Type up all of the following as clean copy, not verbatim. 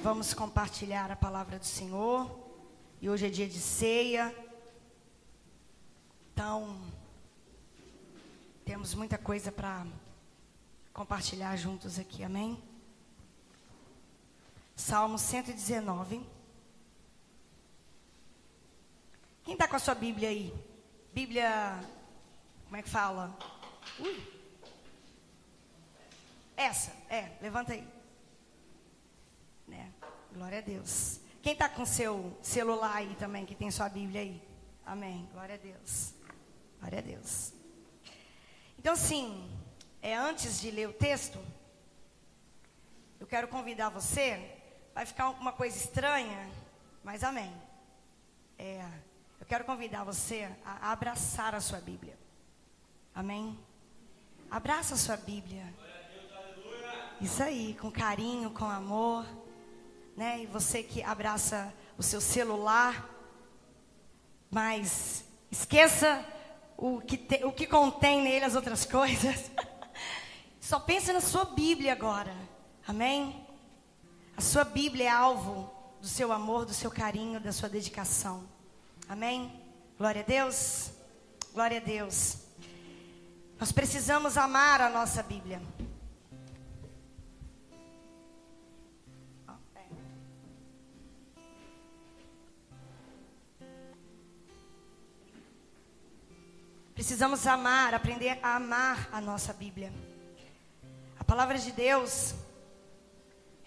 vamos compartilhar a palavra do Senhor. E hoje é dia de ceia. Então, temos muita coisa para compartilhar juntos aqui, amém? Salmo 119. Quem está com a sua Bíblia aí? Bíblia, como é que fala? Essa, levanta aí. Né? Glória a Deus. Quem está com seu celular aí também, que tem sua Bíblia aí? Amém, glória a Deus. Glória a Deus. Então, sim, antes de ler o texto, eu quero convidar você. Vai ficar uma coisa estranha, mas amém. Eu quero convidar você a abraçar a sua Bíblia. Amém? Abraça a sua Bíblia. Isso aí, com carinho, com amor. Né? E você que abraça o seu celular, mas esqueça o que contém nele, as outras coisas. Só pense na sua Bíblia agora. Amém? A sua Bíblia é alvo do seu amor, do seu carinho, da sua dedicação. Amém? Glória a Deus. Glória a Deus. Nós precisamos amar a nossa Bíblia. Precisamos amar, aprender a amar a nossa Bíblia. A palavra de Deus,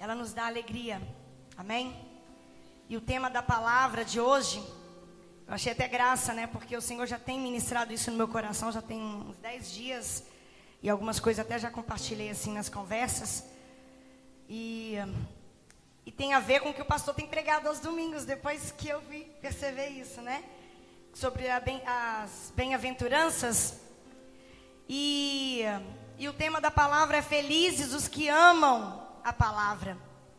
ela nos dá alegria. Amém? E o tema da palavra de hoje, eu achei até graça, né? Porque o Senhor já tem ministrado isso no meu coração, já tem uns 10 dias. E algumas coisas até já compartilhei assim nas conversas. E tem a ver com o que o pastor tem pregado aos domingos, depois que eu vi perceber isso, né? Sobre as bem-aventuranças. E o tema da palavra é felizes os que amam a palavra.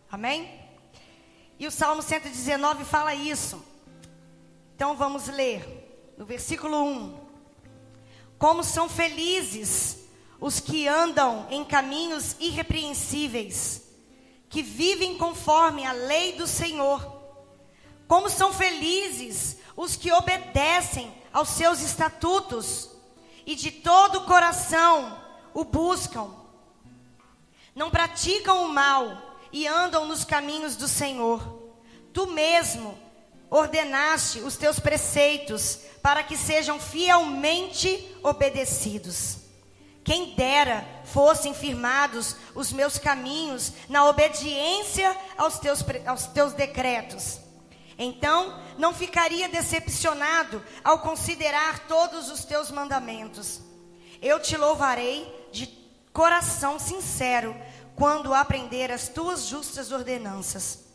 Amém? E o Salmo 119 fala isso. Então vamos ler no versículo 1. Como são felizes os que andam em caminhos irrepreensíveis, que vivem conforme a lei do Senhor. Como são felizes os que obedecem aos seus estatutos e de todo o coração o buscam. Não praticam o mal e andam nos caminhos do Senhor. Tu mesmo ordenaste os teus preceitos para que sejam fielmente obedecidos. Quem dera fossem firmados os meus caminhos na obediência aos teus decretos. Então, não ficaria decepcionado ao considerar todos os teus mandamentos. Eu te louvarei de coração sincero quando aprender as tuas justas ordenanças.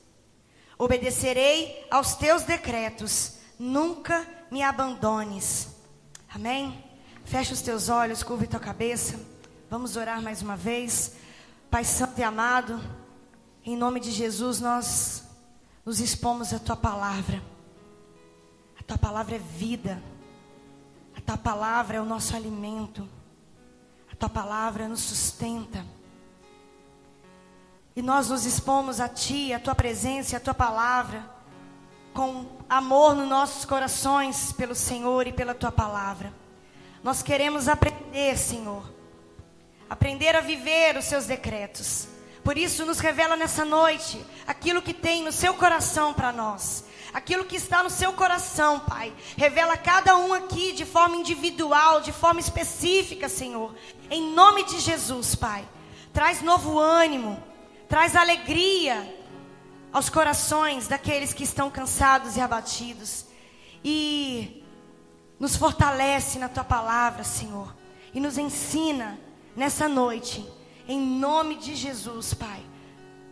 Obedecerei aos teus decretos, nunca me abandones. Amém? Fecha os teus olhos, curva tua cabeça. Vamos orar mais uma vez. Pai santo e amado, em nome de Jesus nós nos expomos a tua palavra. A tua palavra é vida. A tua palavra é o nosso alimento. A tua palavra nos sustenta. E nós nos expomos a ti, a tua presença e a tua palavra, com amor nos nossos corações pelo Senhor e pela tua palavra. Nós queremos aprender, Senhor, aprender a viver os seus decretos. Por isso nos revela nessa noite aquilo que tem no seu coração para nós. Aquilo que está no seu coração, Pai. Revela cada um aqui de forma individual, de forma específica, Senhor. Em nome de Jesus, Pai. Traz novo ânimo, traz alegria aos corações daqueles que estão cansados e abatidos. E nos fortalece na tua palavra, Senhor. E nos ensina nessa noite. Em nome de Jesus, Pai.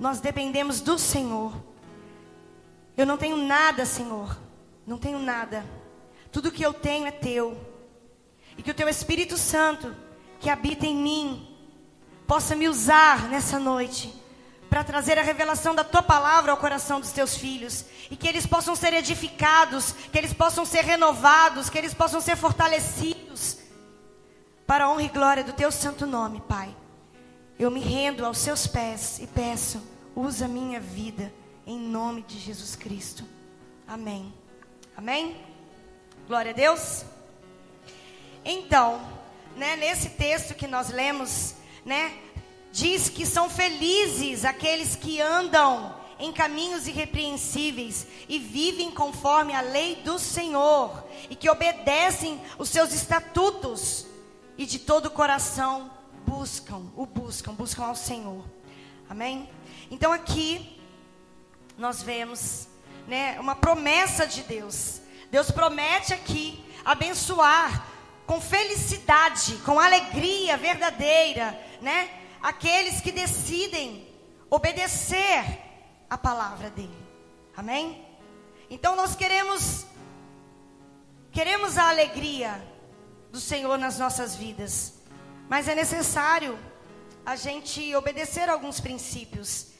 Nós dependemos do Senhor. Eu não tenho nada, Senhor. Não tenho nada. Tudo que eu tenho é teu. E que o teu Espírito Santo, que habita em mim, possa me usar nessa noite para trazer a revelação da tua palavra ao coração dos teus filhos. E que eles possam ser edificados, que eles possam ser renovados, que eles possam ser fortalecidos. Para a honra e glória do teu santo nome, Pai. Eu me rendo aos seus pés e peço, usa minha vida em nome de Jesus Cristo. Amém. Amém? Glória a Deus. Então, nesse texto que nós lemos, diz que são felizes aqueles que andam em caminhos irrepreensíveis e vivem conforme a lei do Senhor, e que obedecem os seus estatutos e de todo o coração buscam ao Senhor. Amém? Então aqui nós vemos, uma promessa de Deus. Deus promete aqui abençoar com felicidade, com alegria verdadeira, aqueles que decidem obedecer a palavra dele. Amém? Então nós queremos a alegria do Senhor nas nossas vidas, mas é necessário a gente obedecer a alguns princípios.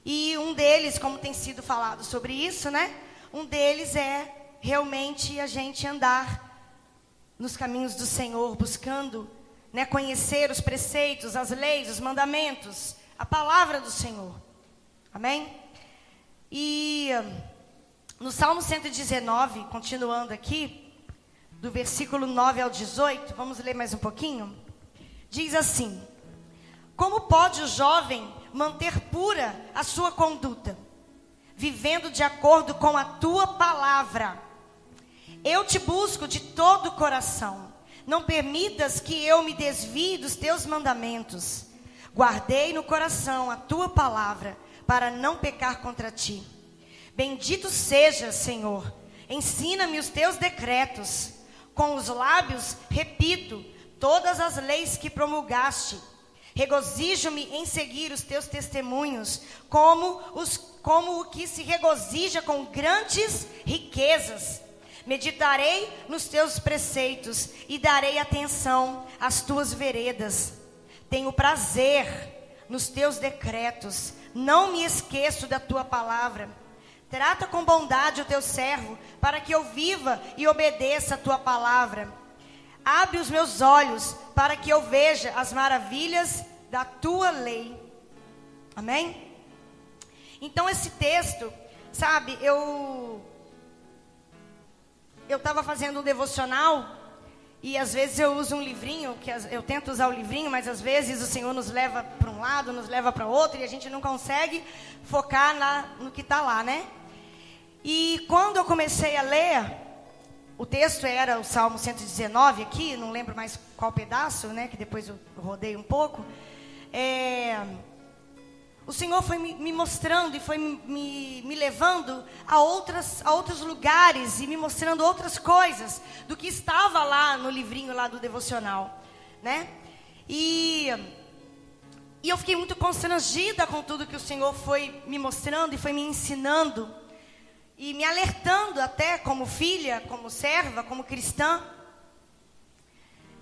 E um deles, como tem sido falado sobre isso, um deles é realmente a gente andar nos caminhos do Senhor, buscando, conhecer os preceitos, as leis, os mandamentos, a palavra do Senhor. Amém? E no Salmo 119, continuando aqui, do versículo 9 ao 18, vamos ler mais um pouquinho. Diz assim: como pode o jovem manter pura a sua conduta, vivendo de acordo com a tua palavra? Eu te busco de todo o coração. Não permitas que eu me desvie dos teus mandamentos. Guardei no coração a tua palavra, para não pecar contra ti. Bendito seja, Senhor. Ensina-me os teus decretos. Com os lábios repito todas as leis que promulgaste. Regozijo-me em seguir os teus testemunhos, como o que se regozija com grandes riquezas. Meditarei nos teus preceitos e darei atenção às tuas veredas. Tenho prazer nos teus decretos, não me esqueço da tua palavra. Trata com bondade o teu servo, para que eu viva e obedeça a tua palavra. Abre os meus olhos, para que eu veja as maravilhas da tua lei. Amém? Então esse texto, sabe, eu estava fazendo um devocional, e às vezes eu uso um livrinho, eu tento usar o livrinho, mas às vezes o Senhor nos leva para um lado, nos leva para outro, e a gente não consegue focar no que está lá, E quando eu comecei a ler, o texto era o Salmo 119 aqui, não lembro mais qual pedaço, que depois eu rodei um pouco. O Senhor foi me mostrando e foi me levando a outros lugares e me mostrando outras coisas do que estava lá no livrinho lá do devocional, E eu fiquei muito constrangida com tudo que o Senhor foi me mostrando e foi me ensinando e me alertando até como filha, como serva, como cristã.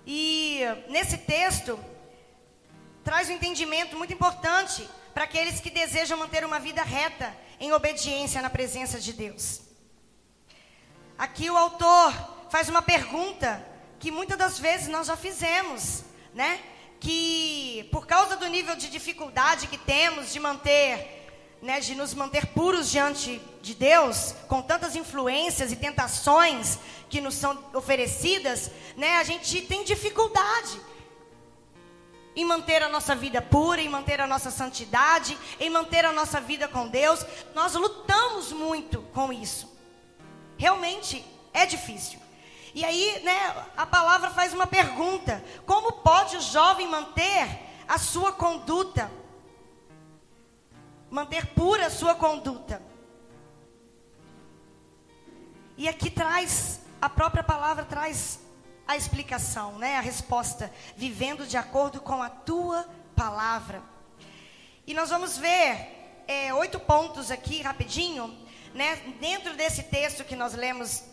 E nesse texto traz um entendimento muito importante para aqueles que desejam manter uma vida reta em obediência na presença de Deus. Aqui o autor faz uma pergunta que muitas das vezes nós já fizemos, Que por causa do nível de dificuldade que temos de de nos manter puros diante de Deus, com tantas influências e tentações que nos são oferecidas, a gente tem dificuldade em manter a nossa vida pura, em manter a nossa santidade, em manter a nossa vida com Deus. Nós lutamos muito com isso. Realmente é difícil. E aí, a palavra faz uma pergunta: como pode o jovem manter a sua conduta? Manter pura a sua conduta. E aqui a própria palavra traz a explicação, a resposta: vivendo de acordo com a tua palavra. E nós vamos ver 8 pontos aqui, rapidinho, dentro desse texto que nós lemos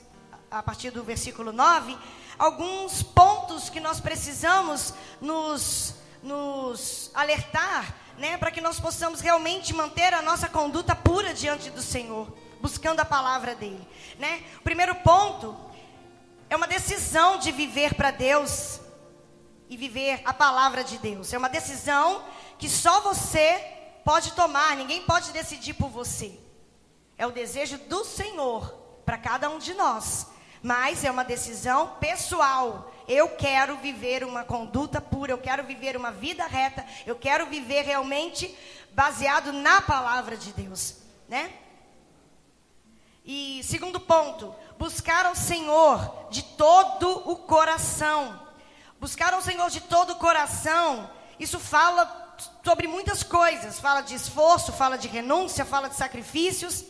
a partir do versículo 9, alguns pontos que nós precisamos nos alertar, para que nós possamos realmente manter a nossa conduta pura diante do Senhor, buscando a palavra dele, O primeiro ponto é uma decisão de viver para Deus e viver a palavra de Deus. É uma decisão que só você pode tomar, ninguém pode decidir por você. É o desejo do Senhor para cada um de nós. Mas é uma decisão pessoal. Eu quero viver uma conduta pura, eu quero viver uma vida reta, eu quero viver realmente baseado na palavra de Deus, né? E segundo ponto, buscar ao Senhor de todo o coração. Buscar ao Senhor de todo o coração, isso fala sobre muitas coisas. Fala de esforço, fala de renúncia, fala de sacrifícios.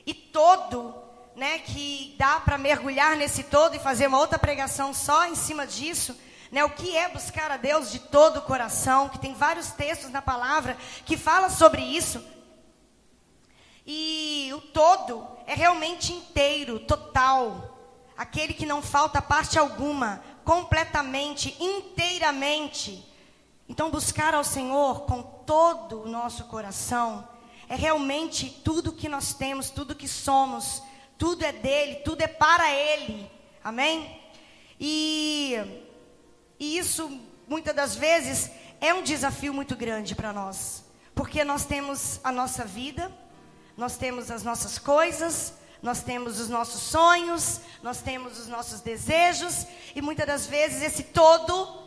E todo, né, que dá para mergulhar nesse todo e fazer uma outra pregação só em cima disso, né, o que é buscar a Deus de todo o coração, que tem vários textos na palavra que falam sobre isso. E o todo é realmente inteiro, total, aquele que não falta parte alguma, completamente, inteiramente. Então buscar ao Senhor com todo o nosso coração é realmente tudo que nós temos, tudo que somos, tudo é dele, tudo é para ele, amém? E isso muitas das vezes é um desafio muito grande para nós, porque nós temos a nossa vida, nós temos as nossas coisas, nós temos os nossos sonhos, nós temos os nossos desejos, e muitas das vezes esse todo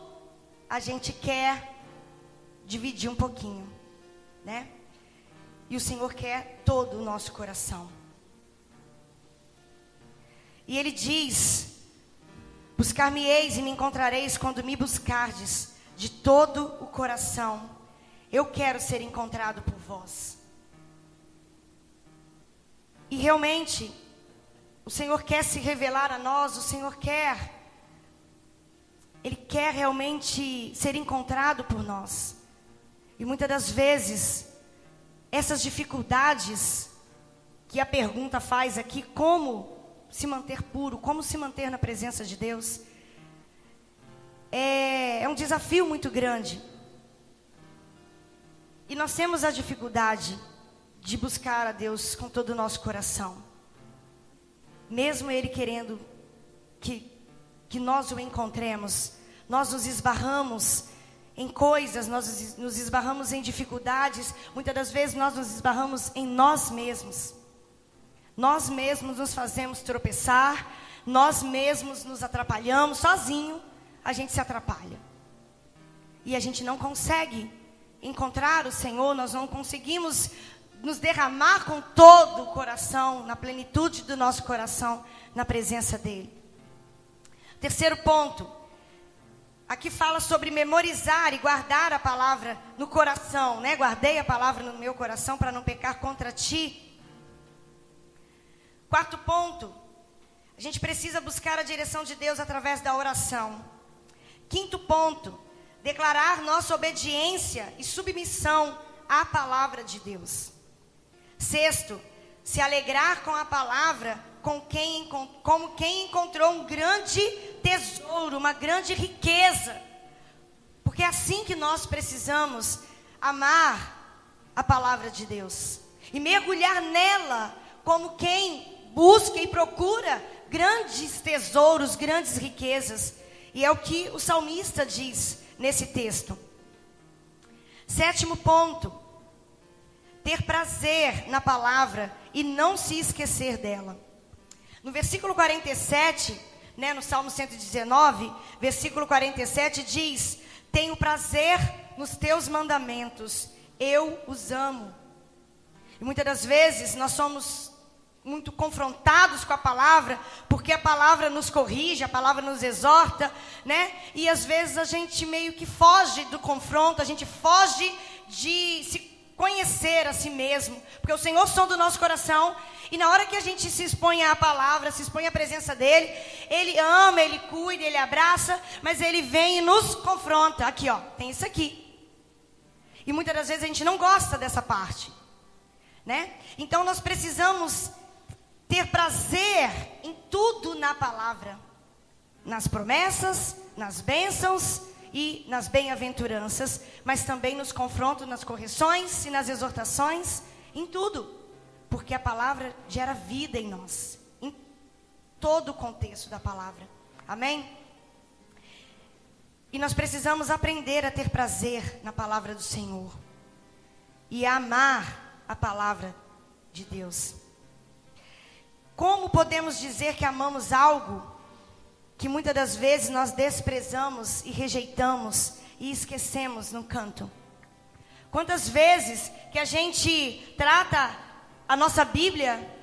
a gente quer dividir um pouquinho, né? E o Senhor quer todo o nosso coração. E Ele diz: buscar-me-eis e me encontrareis quando me buscardes de todo o coração. Eu quero ser encontrado por vós. E realmente, o Senhor quer se revelar a nós, o Senhor Ele quer realmente ser encontrado por nós. E muitas das vezes, essas dificuldades que a pergunta faz aqui, como se manter puro, como se manter na presença de Deus, é um desafio muito grande. E nós temos a dificuldade de buscar a Deus com todo o nosso coração. Mesmo Ele querendo que nós o encontremos, nós nos esbarramos em coisas, nós nos esbarramos em dificuldades, muitas das vezes nós nos esbarramos em nós mesmos. Nós mesmos nos fazemos tropeçar, nós mesmos nos atrapalhamos, sozinho a gente se atrapalha. E a gente não consegue encontrar o Senhor, nós não conseguimos nos derramar com todo o coração, na plenitude do nosso coração, na presença dEle. Terceiro ponto, aqui fala sobre memorizar e guardar a palavra no coração, né? Guardei a palavra no meu coração para não pecar contra ti. Quarto ponto, a gente precisa buscar a direção de Deus através da oração. Quinto ponto, declarar nossa obediência e submissão à palavra de Deus. Sexto, se alegrar com a palavra como quem encontrou um grande tesouro, uma grande riqueza. Porque é assim que nós precisamos amar a palavra de Deus e mergulhar nela como quem busca e procura grandes tesouros, grandes riquezas. E é o que o salmista diz nesse texto. Sétimo ponto, ter prazer na palavra e não se esquecer dela. No versículo 47, né, no Salmo 119, versículo 47 diz: tenho prazer nos teus mandamentos, eu os amo. E muitas das vezes nós somos muito confrontados com a palavra, porque a palavra nos corrige, a palavra nos exorta, né? E às vezes a gente meio que foge do confronto, a gente foge de se conhecer a si mesmo, porque o Senhor sonda o nosso coração, e na hora que a gente se expõe à palavra, se expõe à presença dEle, Ele ama, Ele cuida, Ele abraça, mas Ele vem e nos confronta. Aqui ó, tem isso aqui. E muitas das vezes a gente não gosta dessa parte, né? Então nós precisamos ter prazer em tudo na palavra, nas promessas, nas bênçãos e nas bem-aventuranças, mas também nos confrontos, nas correções e nas exortações, em tudo, porque a palavra gera vida em nós, em todo o contexto da palavra, amém? E nós precisamos aprender a ter prazer na palavra do Senhor e a amar a palavra de Deus. Como podemos dizer que amamos algo que muitas das vezes nós desprezamos e rejeitamos e esquecemos no canto? Quantas vezes que a gente trata a nossa Bíblia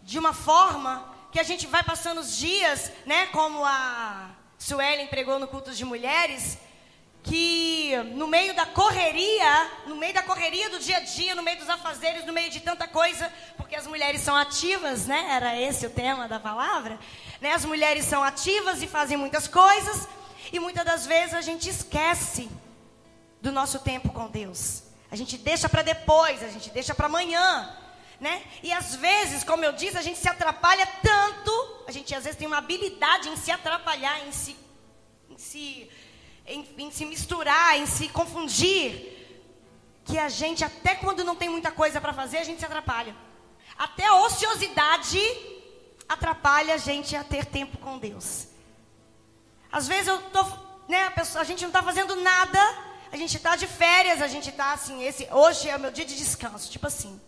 de uma forma que a gente vai passando os dias, né, como a Suelen pregou no culto de mulheres, que no meio da correria do dia a dia, no meio dos afazeres, no meio de tanta coisa, porque as mulheres são ativas, né? Era esse o tema da palavra, né? As mulheres são ativas e fazem muitas coisas, e muitas das vezes a gente esquece do nosso tempo com Deus. A gente deixa para depois, a gente deixa para amanhã, né? E às vezes, como eu disse, a gente se atrapalha tanto, a gente às vezes tem uma habilidade em se atrapalhar, em se misturar, em se confundir, que a gente, até quando não tem muita coisa para fazer, a gente se atrapalha. Até a ociosidade atrapalha a gente a ter tempo com Deus. Às vezes a gente não está fazendo nada, a gente está de férias, a gente está assim, hoje é o meu dia de descanso, tipo assim.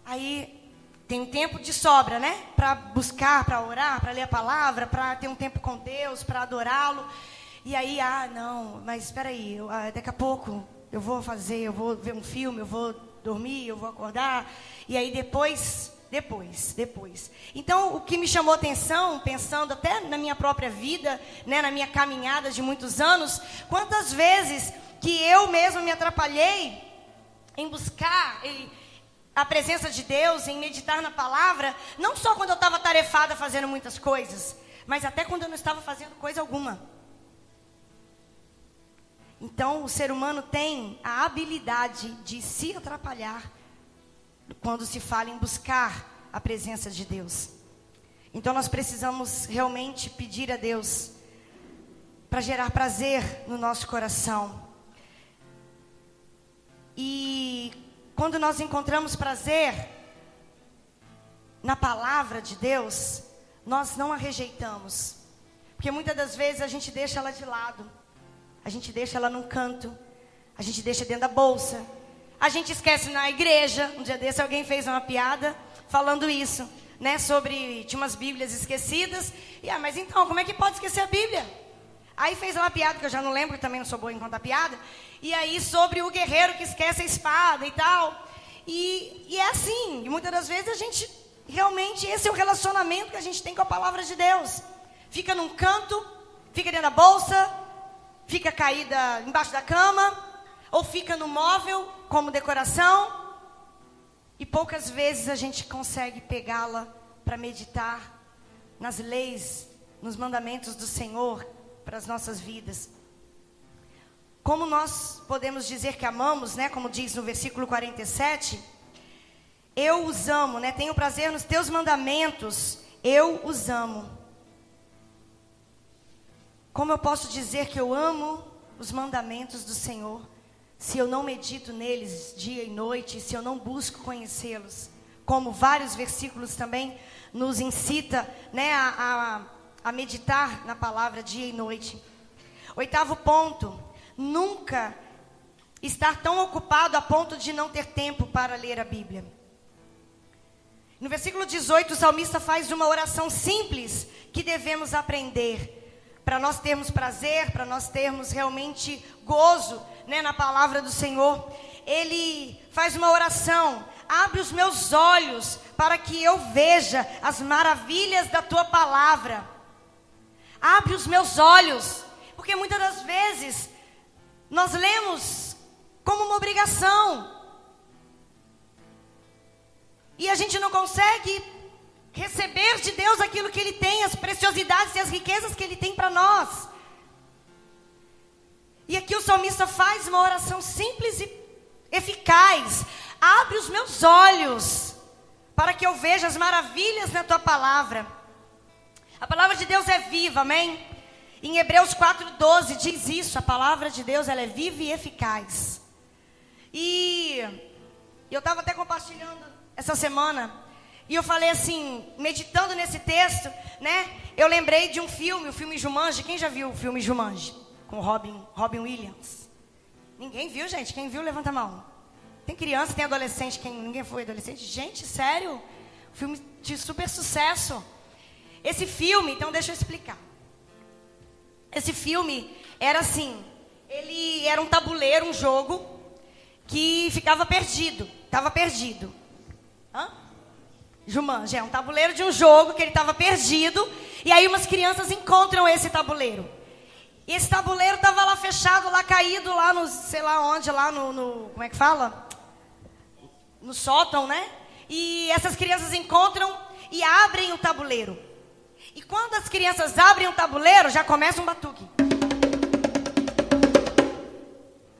Aí tem tempo de sobra, né? Para buscar, para orar, para ler a palavra, para ter um tempo com Deus, para adorá-lo. E aí, não, mas espera aí, daqui a pouco eu vou ver um filme, eu vou dormir, eu vou acordar. E aí depois. Então, o que me chamou a atenção, pensando até na minha própria vida, né, na minha caminhada de muitos anos, quantas vezes que eu mesma me atrapalhei em buscar a presença de Deus, em meditar na palavra, não só quando eu estava atarefada fazendo muitas coisas, mas até quando eu não estava fazendo coisa alguma. Então, o ser humano tem a habilidade de se atrapalhar quando se fala em buscar a presença de Deus. Então, nós precisamos realmente pedir a Deus para gerar prazer no nosso coração. E quando nós encontramos prazer na palavra de Deus, nós não a rejeitamos. Porque muitas das vezes a gente deixa ela de lado. A gente deixa ela num canto, a gente deixa dentro da bolsa, a gente esquece na igreja. Um dia desse alguém fez uma piada falando isso, né, tinha umas Bíblias esquecidas, mas então, como é que pode esquecer a Bíblia? Aí fez uma piada, que eu já não lembro, também não sou boa em contar piada, e aí sobre o guerreiro que esquece a espada e tal, e é assim, e muitas das vezes a gente, realmente, esse é o relacionamento que a gente tem com a palavra de Deus, fica num canto, fica dentro da bolsa, fica caída embaixo da cama, ou fica no móvel como decoração, e poucas vezes a gente consegue pegá-la para meditar nas leis, nos mandamentos do Senhor para as nossas vidas. Como nós podemos dizer que amamos, né? Como diz no versículo 47, eu os amo, né? Tenho prazer nos teus mandamentos, eu os amo. Como eu posso dizer que eu amo os mandamentos do Senhor, se eu não medito neles dia e noite, se eu não busco conhecê-los? Como vários versículos também nos incita, né, a meditar na palavra dia e noite. 8º ponto, nunca estar tão ocupado a ponto de não ter tempo para ler a Bíblia. No versículo 18, o salmista faz uma oração simples que devemos aprender, para nós termos prazer, para nós termos realmente gozo, né, na palavra do Senhor. Ele faz uma oração: abre os meus olhos para que eu veja as maravilhas da tua palavra. Abre os meus olhos, porque muitas das vezes nós lemos como uma obrigação, e a gente não consegue receber de Deus aquilo que Ele tem, as preciosidades e as riquezas que Ele tem para nós. E aqui o salmista faz uma oração simples e eficaz: abre os meus olhos para que eu veja as maravilhas na tua palavra. A palavra de Deus é viva, amém? Em Hebreus 4:12 diz isso: a palavra de Deus, ela é viva e eficaz. E eu estava até compartilhando essa semana, e eu falei assim, meditando nesse texto, né? Eu lembrei de um filme, o filme Jumanji. Quem já viu o filme Jumanji? Com Robin Williams. Ninguém viu, gente? Quem viu, levanta a mão. Tem criança, tem adolescente. Ninguém foi adolescente? Gente, sério? Filme de super sucesso. Esse filme, então deixa eu explicar. Esse filme era assim, ele era um tabuleiro, um jogo que ficava perdido, estava perdido. Jumanji, é um tabuleiro de um jogo que ele estava perdido, e aí umas crianças encontram esse tabuleiro. E esse tabuleiro estava lá fechado, lá caído, lá no, sei lá onde, lá no como é que fala? No sótão, né? E essas crianças encontram e abrem o tabuleiro. E quando as crianças abrem o tabuleiro, já começa um batuque.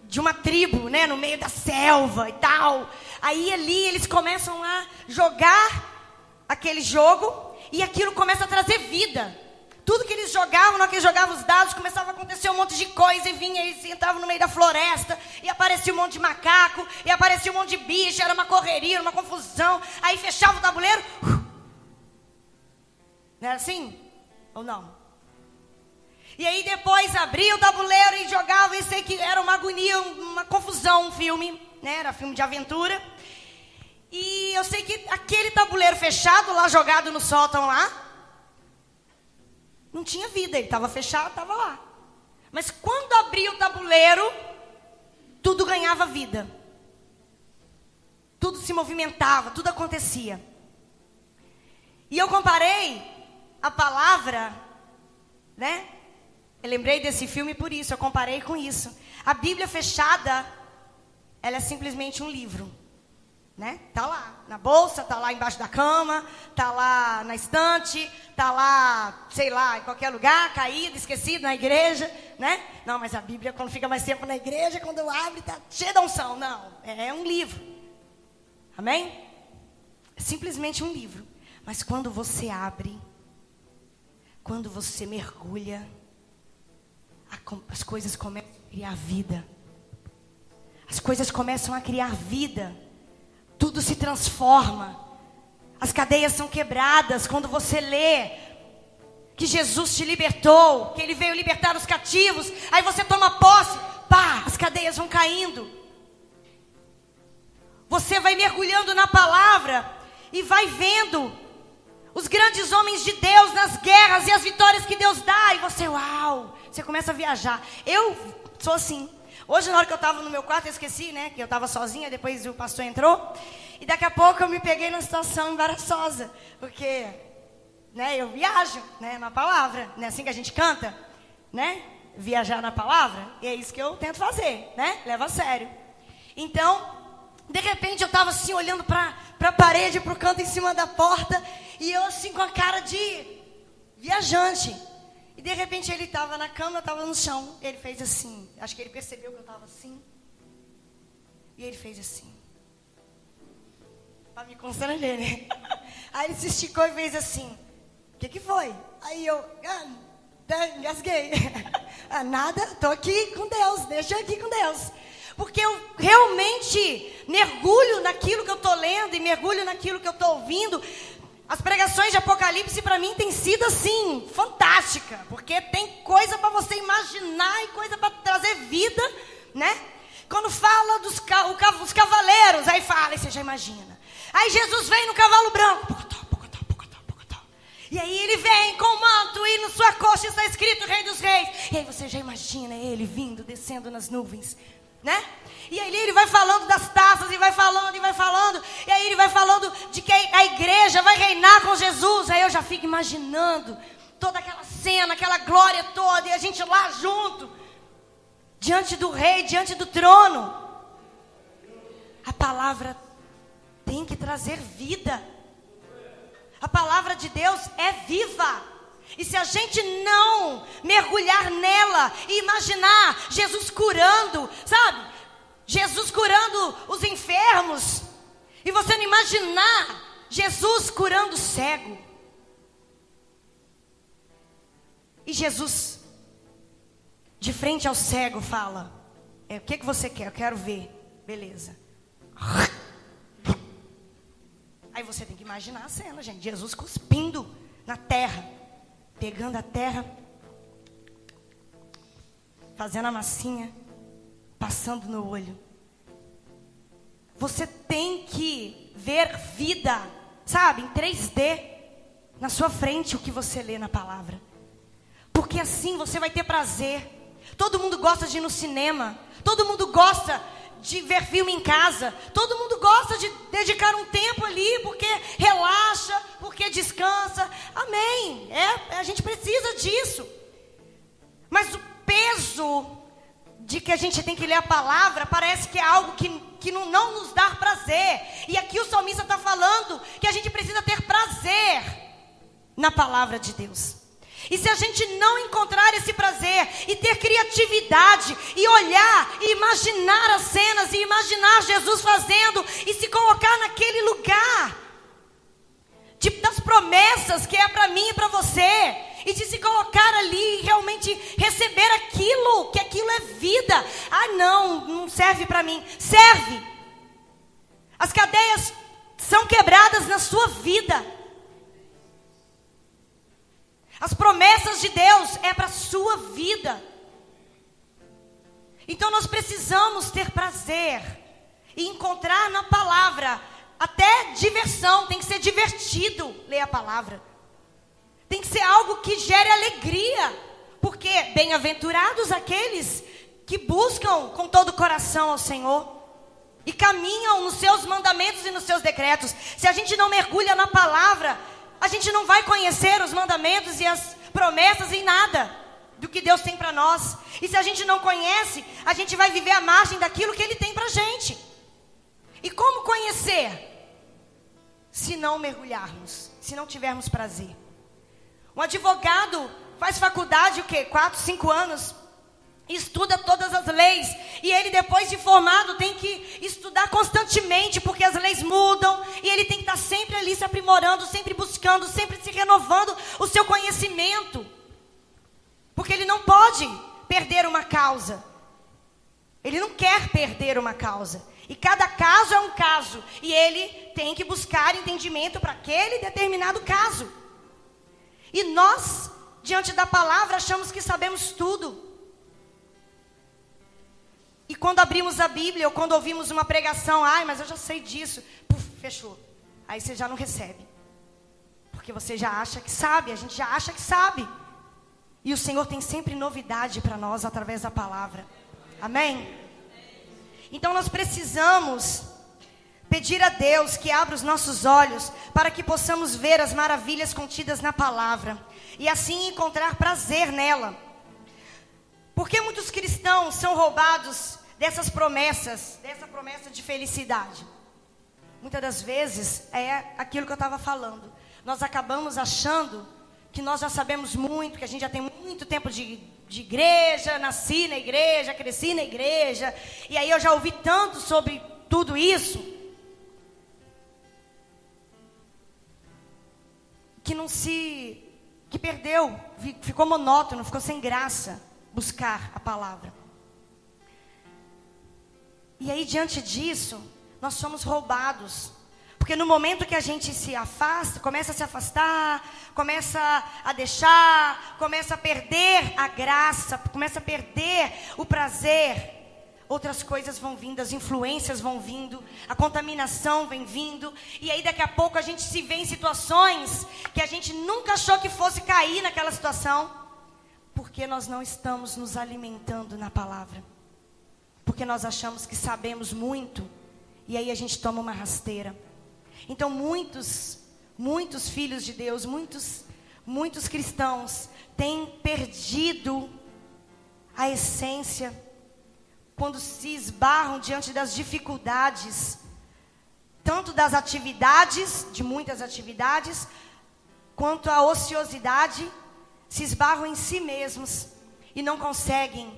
De uma tribo, né? No meio da selva e tal. Aí ali eles começam a jogar aquele jogo e aquilo começa a trazer vida. Tudo que eles jogavam, na hora que eles jogavam os dados, começava a acontecer um monte de coisa, e vinha, eles entravam no meio da floresta, e aparecia um monte de macaco, e aparecia um monte de bicho, era uma correria, uma confusão, aí fechava o tabuleiro. Não era assim? Ou não? E aí depois abria o tabuleiro e jogava, e sei que era uma agonia, uma confusão, um filme, né? Era filme de aventura. E eu sei que aquele tabuleiro fechado lá, jogado no sótão lá, não tinha vida, ele estava fechado, estava lá. Mas quando abria o tabuleiro, tudo ganhava vida. Tudo se movimentava, tudo acontecia. E eu comparei a palavra, né? Eu lembrei desse filme por isso, eu comparei com isso. A Bíblia fechada, ela é simplesmente um livro. Né? Tá lá na bolsa, tá lá embaixo da cama, tá lá na estante, tá lá, sei lá, em qualquer lugar, caído, esquecido na igreja, né? Não, mas a Bíblia, quando fica mais tempo na igreja, quando abre, tá cheia de unção. Não, é um livro. Amém? É simplesmente um livro. Mas quando você abre, quando você mergulha, as coisas começam a criar vida. As coisas começam a criar vida. Tudo se transforma. As cadeias são quebradas quando você lê que Jesus te libertou, que Ele veio libertar os cativos. Aí você toma posse, pá, as cadeias vão caindo. Você vai mergulhando na palavra e vai vendo os grandes homens de Deus nas guerras e as vitórias que Deus dá. E você, uau, você começa a viajar. Eu sou assim. Hoje, na hora que eu estava no meu quarto, eu esqueci, né? Que eu estava sozinha, depois o pastor entrou. E daqui a pouco eu me peguei numa situação embaraçosa. Porque, né, eu viajo, né, na palavra. Não é assim que a gente canta, né? Viajar na palavra. E é isso que eu tento fazer, né? Leva a sério. Então, de repente, eu estava assim, olhando para a parede, para o canto em cima da porta. E eu assim, com a cara de viajante. E de repente ele estava na cama, eu estava no chão. Ele fez assim. Acho que ele percebeu que eu estava assim. E ele fez assim. Para me constranger, né? Aí ele se esticou e fez assim. O que foi? Aí eu engasguei. Nada, estou aqui com Deus. Deixa eu aqui com Deus. Porque eu realmente mergulho naquilo que eu estou lendo e mergulho naquilo que eu estou ouvindo. As pregações de Apocalipse para mim tem sido assim, fantástica, porque tem coisa para você imaginar e coisa para trazer vida, né? Quando fala dos os cavaleiros, aí fala, aí você já imagina. Aí Jesus vem no cavalo branco, e aí ele vem com o manto e na sua coxa está escrito Rei dos Reis. E aí você já imagina ele vindo, descendo nas nuvens, né? E aí ele vai falando das taças e vai falando. E aí ele vai falando de que a igreja vai reinar com Jesus. Aí eu já fico imaginando toda aquela cena, aquela glória toda. E a gente lá junto, diante do rei, diante do trono. A palavra tem que trazer vida. A palavra de Deus é viva. E se a gente não mergulhar nela e imaginar Jesus curando, sabe? Jesus curando os enfermos. E você não imaginar Jesus curando o cego. E Jesus, de frente ao cego, fala: o que você quer? Eu quero ver. Beleza. Aí você tem que imaginar a cena, gente. Jesus cuspindo na terra. Pegando a terra. Fazendo a massinha. Passando no olho. Você tem que ver vida sabe, em 3D, na sua frente o que você lê na palavra. Porque assim você vai ter prazer. Todo mundo gosta de ir no cinema. Todo mundo gosta de ver filme em casa. Todo mundo gosta de dedicar um tempo ali, porque relaxa, porque descansa. Amém. A gente precisa disso. Mas o peso de que a gente tem que ler a palavra parece que é algo que não nos dá prazer. E aqui o salmista está falando que a gente precisa ter prazer na palavra de Deus. E se a gente não encontrar esse prazer e ter criatividade e olhar e imaginar as cenas e imaginar Jesus fazendo e se colocar naquele lugar das promessas que é para mim e para você, e de se colocar ali e realmente receber aquilo, que aquilo é vida. Ah, não serve para mim. Serve. As cadeias são quebradas na sua vida. As promessas de Deus é para a sua vida. Então nós precisamos ter prazer e encontrar na palavra até diversão. Tem que ser divertido ler a palavra. Tem que ser algo que gere alegria. Porque bem-aventurados aqueles que buscam com todo o coração ao Senhor e caminham nos seus mandamentos e nos seus decretos. Se a gente não mergulha na palavra, a gente não vai conhecer os mandamentos e as promessas em nada do que Deus tem para nós. E se a gente não conhece, a gente vai viver à margem daquilo que Ele tem para a gente. E como conhecer? Se não mergulharmos, se não tivermos prazer. Um advogado faz faculdade, 4, 5 anos, estuda todas as leis, e ele depois de formado tem que estudar constantemente, porque as leis mudam, e ele tem que estar sempre ali se aprimorando, sempre buscando, sempre se renovando o seu conhecimento, porque ele não pode perder uma causa, ele não quer perder uma causa, e cada caso é um caso, e ele tem que buscar entendimento para aquele determinado caso. E nós, diante da palavra, achamos que sabemos tudo. E quando abrimos a Bíblia, ou quando ouvimos uma pregação, mas eu já sei disso, fechou. Aí você já não recebe. Porque você já acha que sabe, a gente já acha que sabe. E o Senhor tem sempre novidade para nós através da palavra. Amém? Então nós precisamos pedir a Deus que abra os nossos olhos para que possamos ver as maravilhas contidas na palavra e assim encontrar prazer nela. Porque muitos cristãos são roubados dessas promessas, dessa promessa de felicidade. Muitas das vezes é aquilo que eu estava falando. Nós acabamos achando que nós já sabemos muito, que a gente já tem muito tempo de igreja, nasci na igreja, cresci na igreja, e aí eu já ouvi tanto sobre tudo isso, que perdeu, ficou monótono, ficou sem graça buscar a palavra. E aí diante disso, nós somos roubados. Porque no momento que a gente se afasta, começa a se afastar, começa a deixar, começa a perder a graça, começa a perder o prazer, outras coisas vão vindo, as influências vão vindo, a contaminação vem vindo, e aí daqui a pouco a gente se vê em situações que a gente nunca achou que fosse cair naquela situação, porque nós não estamos nos alimentando na palavra, porque nós achamos que sabemos muito, e aí a gente toma uma rasteira. Então muitos filhos de Deus, muitos cristãos têm perdido a essência quando se esbarram diante das dificuldades, tanto das atividades, de muitas atividades, quanto a ociosidade, se esbarram em si mesmos e não conseguem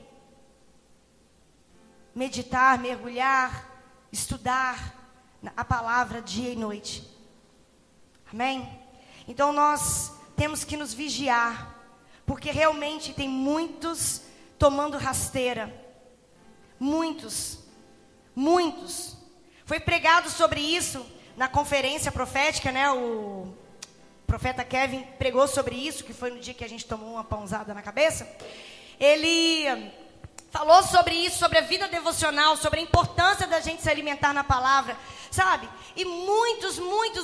meditar, mergulhar, estudar a palavra dia e noite. Amém? Então nós temos que nos vigiar, porque realmente tem muitos tomando rasteira. Muitos. Foi pregado sobre isso na conferência profética, né? O profeta Kevin pregou sobre isso, que foi no dia que a gente tomou uma pãozada na cabeça. Ele falou sobre isso, sobre a vida devocional, sobre a importância da gente se alimentar na palavra, sabe? E muitos,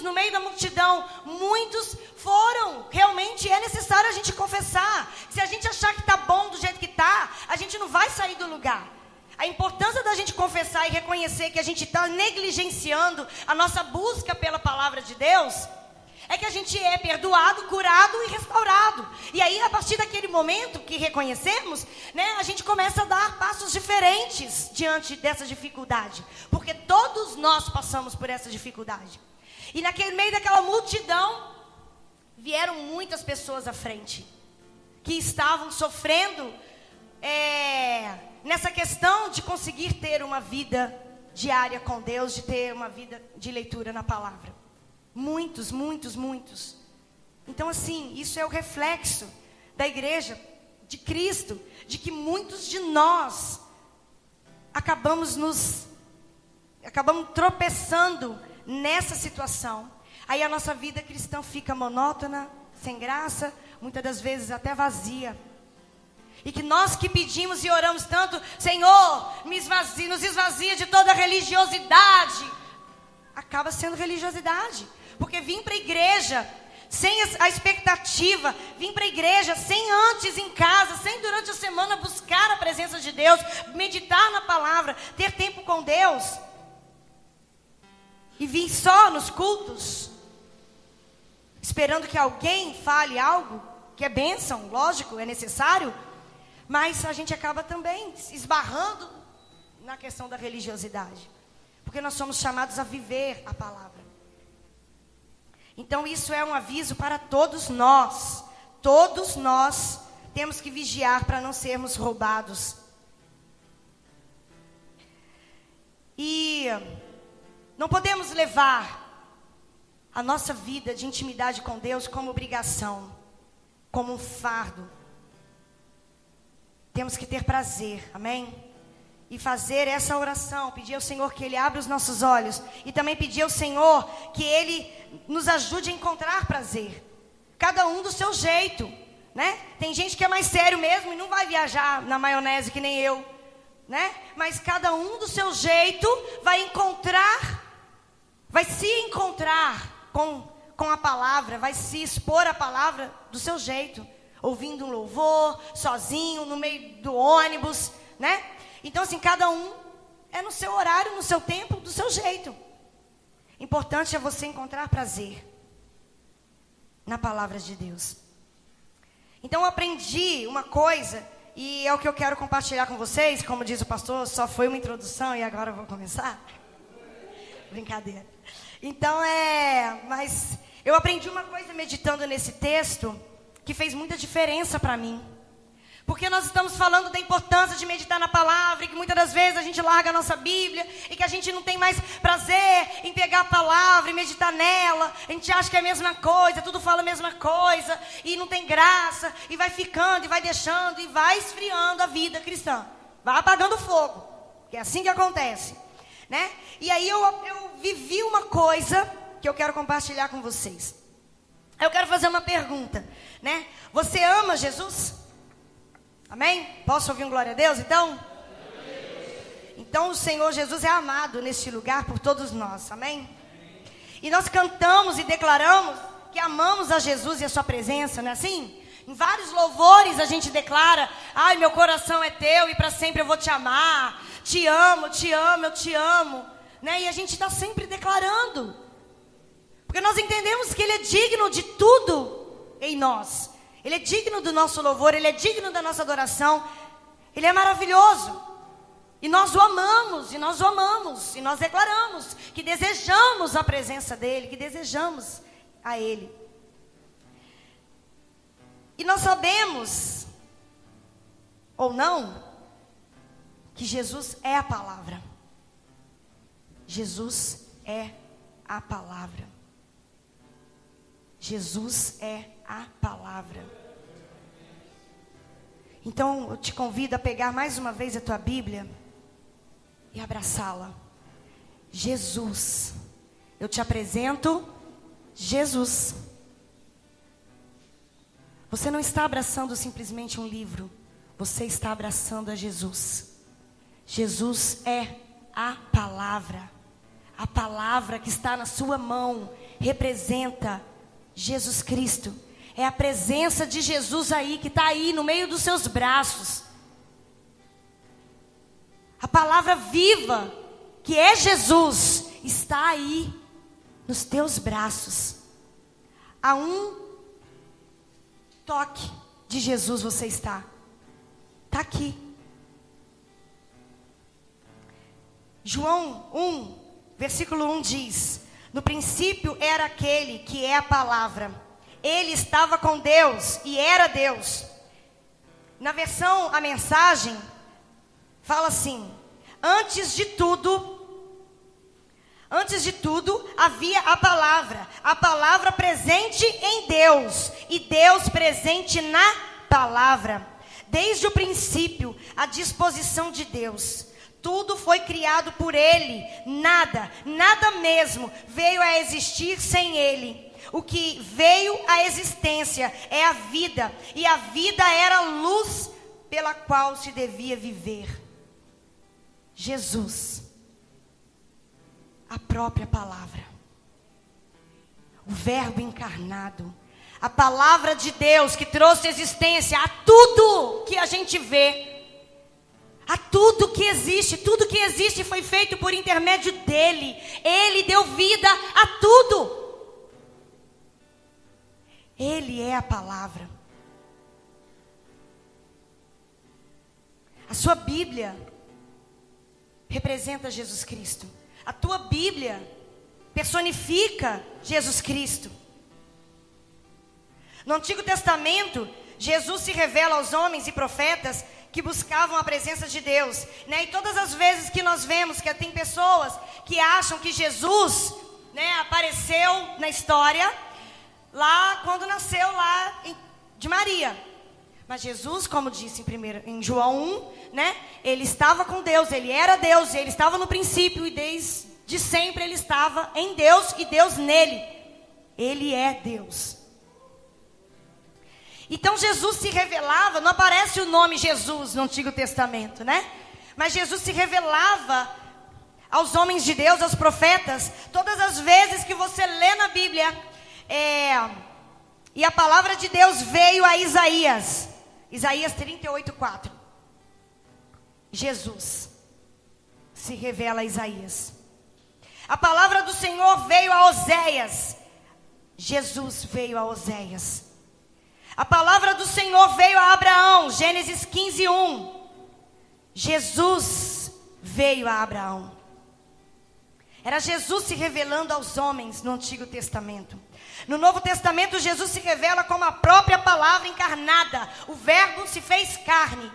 no meio da multidão, muitos foram. Realmente é necessário a gente confessar. Se a gente achar que está bom do jeito que está, a gente não vai sair do lugar. A importância da gente confessar e reconhecer que a gente está negligenciando a nossa busca pela palavra de Deus, é que a gente é perdoado, curado e restaurado. E aí, a partir daquele momento que reconhecemos, né, a gente começa a dar passos diferentes diante dessa dificuldade. Porque todos nós passamos por essa dificuldade. E naquele meio daquela multidão, vieram muitas pessoas à frente, que estavam sofrendo nessa questão de conseguir ter uma vida diária com Deus, de ter uma vida de leitura na palavra. Muitos. Então, assim, isso é o reflexo da igreja de Cristo, de que muitos de nós acabamos tropeçando nessa situação. Aí a nossa vida cristã fica monótona, sem graça, muitas das vezes até vazia. E que nós que pedimos e oramos tanto, Senhor, nos esvazia de toda religiosidade, acaba sendo religiosidade. Porque vim para a igreja sem a expectativa, vim para a igreja sem antes em casa, sem durante a semana buscar a presença de Deus, meditar na palavra, ter tempo com Deus. E vim só nos cultos, esperando que alguém fale algo, que é bênção, lógico, é necessário. Mas a gente acaba também esbarrando na questão da religiosidade. Porque nós somos chamados a viver a palavra. Então isso é um aviso para todos nós. Todos nós temos que vigiar para não sermos roubados. E não podemos levar a nossa vida de intimidade com Deus como obrigação, como um fardo. Temos que ter prazer, amém? E fazer essa oração, pedir ao Senhor que Ele abra os nossos olhos. E também pedir ao Senhor que Ele nos ajude a encontrar prazer. Cada um do seu jeito, né? Tem gente que é mais sério mesmo e não vai viajar na maionese que nem eu, né? Mas cada um do seu jeito vai se encontrar com a palavra, vai se expor à palavra do seu jeito. Ouvindo um louvor, sozinho, no meio do ônibus, né? Então, assim, cada um é no seu horário, no seu tempo, do seu jeito. Importante é você encontrar prazer na palavra de Deus. Então, eu aprendi uma coisa, e é o que eu quero compartilhar com vocês. Como diz o pastor, só foi uma introdução e agora eu vou começar. Brincadeira. Então, mas eu aprendi uma coisa meditando nesse texto, que fez muita diferença para mim. Porque nós estamos falando da importância de meditar na palavra, e que muitas das vezes a gente larga a nossa Bíblia, e que a gente não tem mais prazer em pegar a palavra e meditar nela. A gente acha que é a mesma coisa, tudo fala a mesma coisa, e não tem graça, e vai ficando, e vai deixando, e vai esfriando a vida cristã. Vai apagando o fogo, que é assim que acontece, né? E aí eu vivi uma coisa que eu quero compartilhar com vocês. Eu quero fazer uma pergunta, né? Você ama Jesus? Amém? Posso ouvir um glória a Deus, então? Então o Senhor Jesus é amado neste lugar por todos nós, amém? E nós cantamos e declaramos que amamos a Jesus e a sua presença, não é assim? Em vários louvores a gente declara: ai, meu coração é teu e para sempre eu vou te amar. Te amo, eu te amo, né? E a gente está sempre declarando. Porque nós entendemos que Ele é digno de tudo em nós. Ele é digno do nosso louvor, Ele é digno da nossa adoração. Ele é maravilhoso. E nós o amamos, e nós o amamos, e nós declaramos que desejamos a presença dEle, que desejamos a Ele. E nós sabemos, ou não, que Jesus é a palavra. Jesus é a palavra. Jesus é a palavra. Então eu te convido a pegar mais uma vez a tua Bíblia e abraçá-la. Jesus. Eu te apresento Jesus. Você não está abraçando simplesmente um livro, você está abraçando a Jesus. Jesus é a palavra. A palavra que está na sua mão representa Jesus Cristo. É a presença de Jesus aí, que está aí no meio dos seus braços. A palavra viva, que é Jesus, está aí nos teus braços. A um toque de Jesus você está. Está aqui. João 1, versículo 1 diz: no princípio era aquele que é a palavra. Ele estava com Deus e era Deus. Na versão, a mensagem, fala assim: antes de tudo havia a palavra presente em Deus, e Deus presente na palavra. Desde o princípio, à disposição de Deus. Tudo foi criado por Ele, nada mesmo veio a existir sem Ele. O que veio à existência é a vida, e a vida era a luz pela qual se devia viver. Jesus, a própria palavra, o Verbo encarnado, a palavra de Deus que trouxe existência a tudo que a gente vê. A tudo que existe foi feito por intermédio dele. Ele deu vida a tudo. Ele é a palavra. A sua Bíblia representa Jesus Cristo. A tua Bíblia personifica Jesus Cristo. No Antigo Testamento, Jesus se revela aos homens e profetas que buscavam a presença de Deus, né? E todas as vezes que nós vemos que tem pessoas que acham que Jesus, né, apareceu na história lá quando nasceu lá de Maria. Mas Jesus, como disse em João 1, né, ele estava com Deus, ele era Deus, ele estava no princípio, e desde sempre ele estava em Deus e Deus nele. Ele é Deus. Então Jesus se revelava, não aparece o nome Jesus no Antigo Testamento, né? Mas Jesus se revelava aos homens de Deus, aos profetas, todas as vezes que você lê na Bíblia. E a palavra de Deus veio a Isaías 38:4. Jesus se revela a Isaías. A palavra do Senhor veio a Oséias. Jesus veio a Oséias. A palavra do Senhor veio a Abraão, Gênesis 15:1. Jesus veio a Abraão. Era Jesus se revelando aos homens no Antigo Testamento. No Novo Testamento, Jesus se revela como a própria palavra encarnada. O Verbo se fez carne.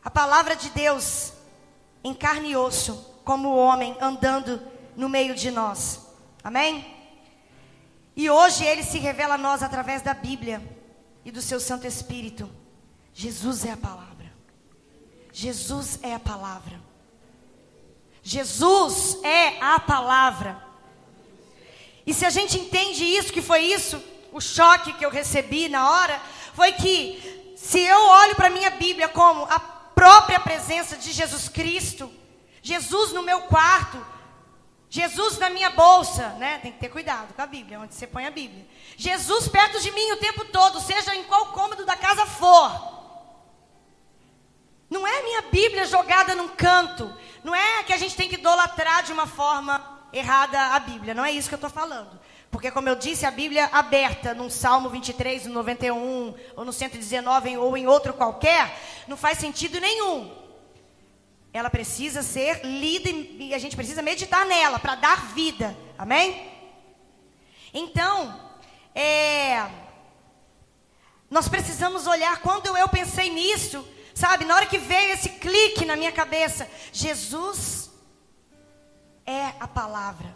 A palavra de Deus em carne e osso, como o homem andando no meio de nós. Amém? E hoje ele se revela a nós através da Bíblia e do seu Santo Espírito. Jesus é a palavra. Jesus é a palavra. Jesus é a palavra. E se a gente entende isso, que foi isso, o choque que eu recebi na hora, foi que se eu olho para a minha Bíblia como a própria presença de Jesus Cristo, Jesus no meu quarto, Jesus na minha bolsa, né? Tem que ter cuidado com a Bíblia, onde você põe a Bíblia. Jesus perto de mim o tempo todo, seja em qual cômodo da casa for. Não é a minha Bíblia jogada num canto. Não é que a gente tem que idolatrar de uma forma errada a Bíblia. Não é isso que eu estou falando. Porque, como eu disse, a Bíblia aberta num Salmo 23, no 91, ou no 119, ou em outro qualquer, não faz sentido nenhum. Ela precisa ser lida e a gente precisa meditar nela para dar vida. Amém? Então, nós precisamos olhar. Quando eu pensei nisso, sabe, na hora que veio esse clique na minha cabeça, Jesus é a palavra.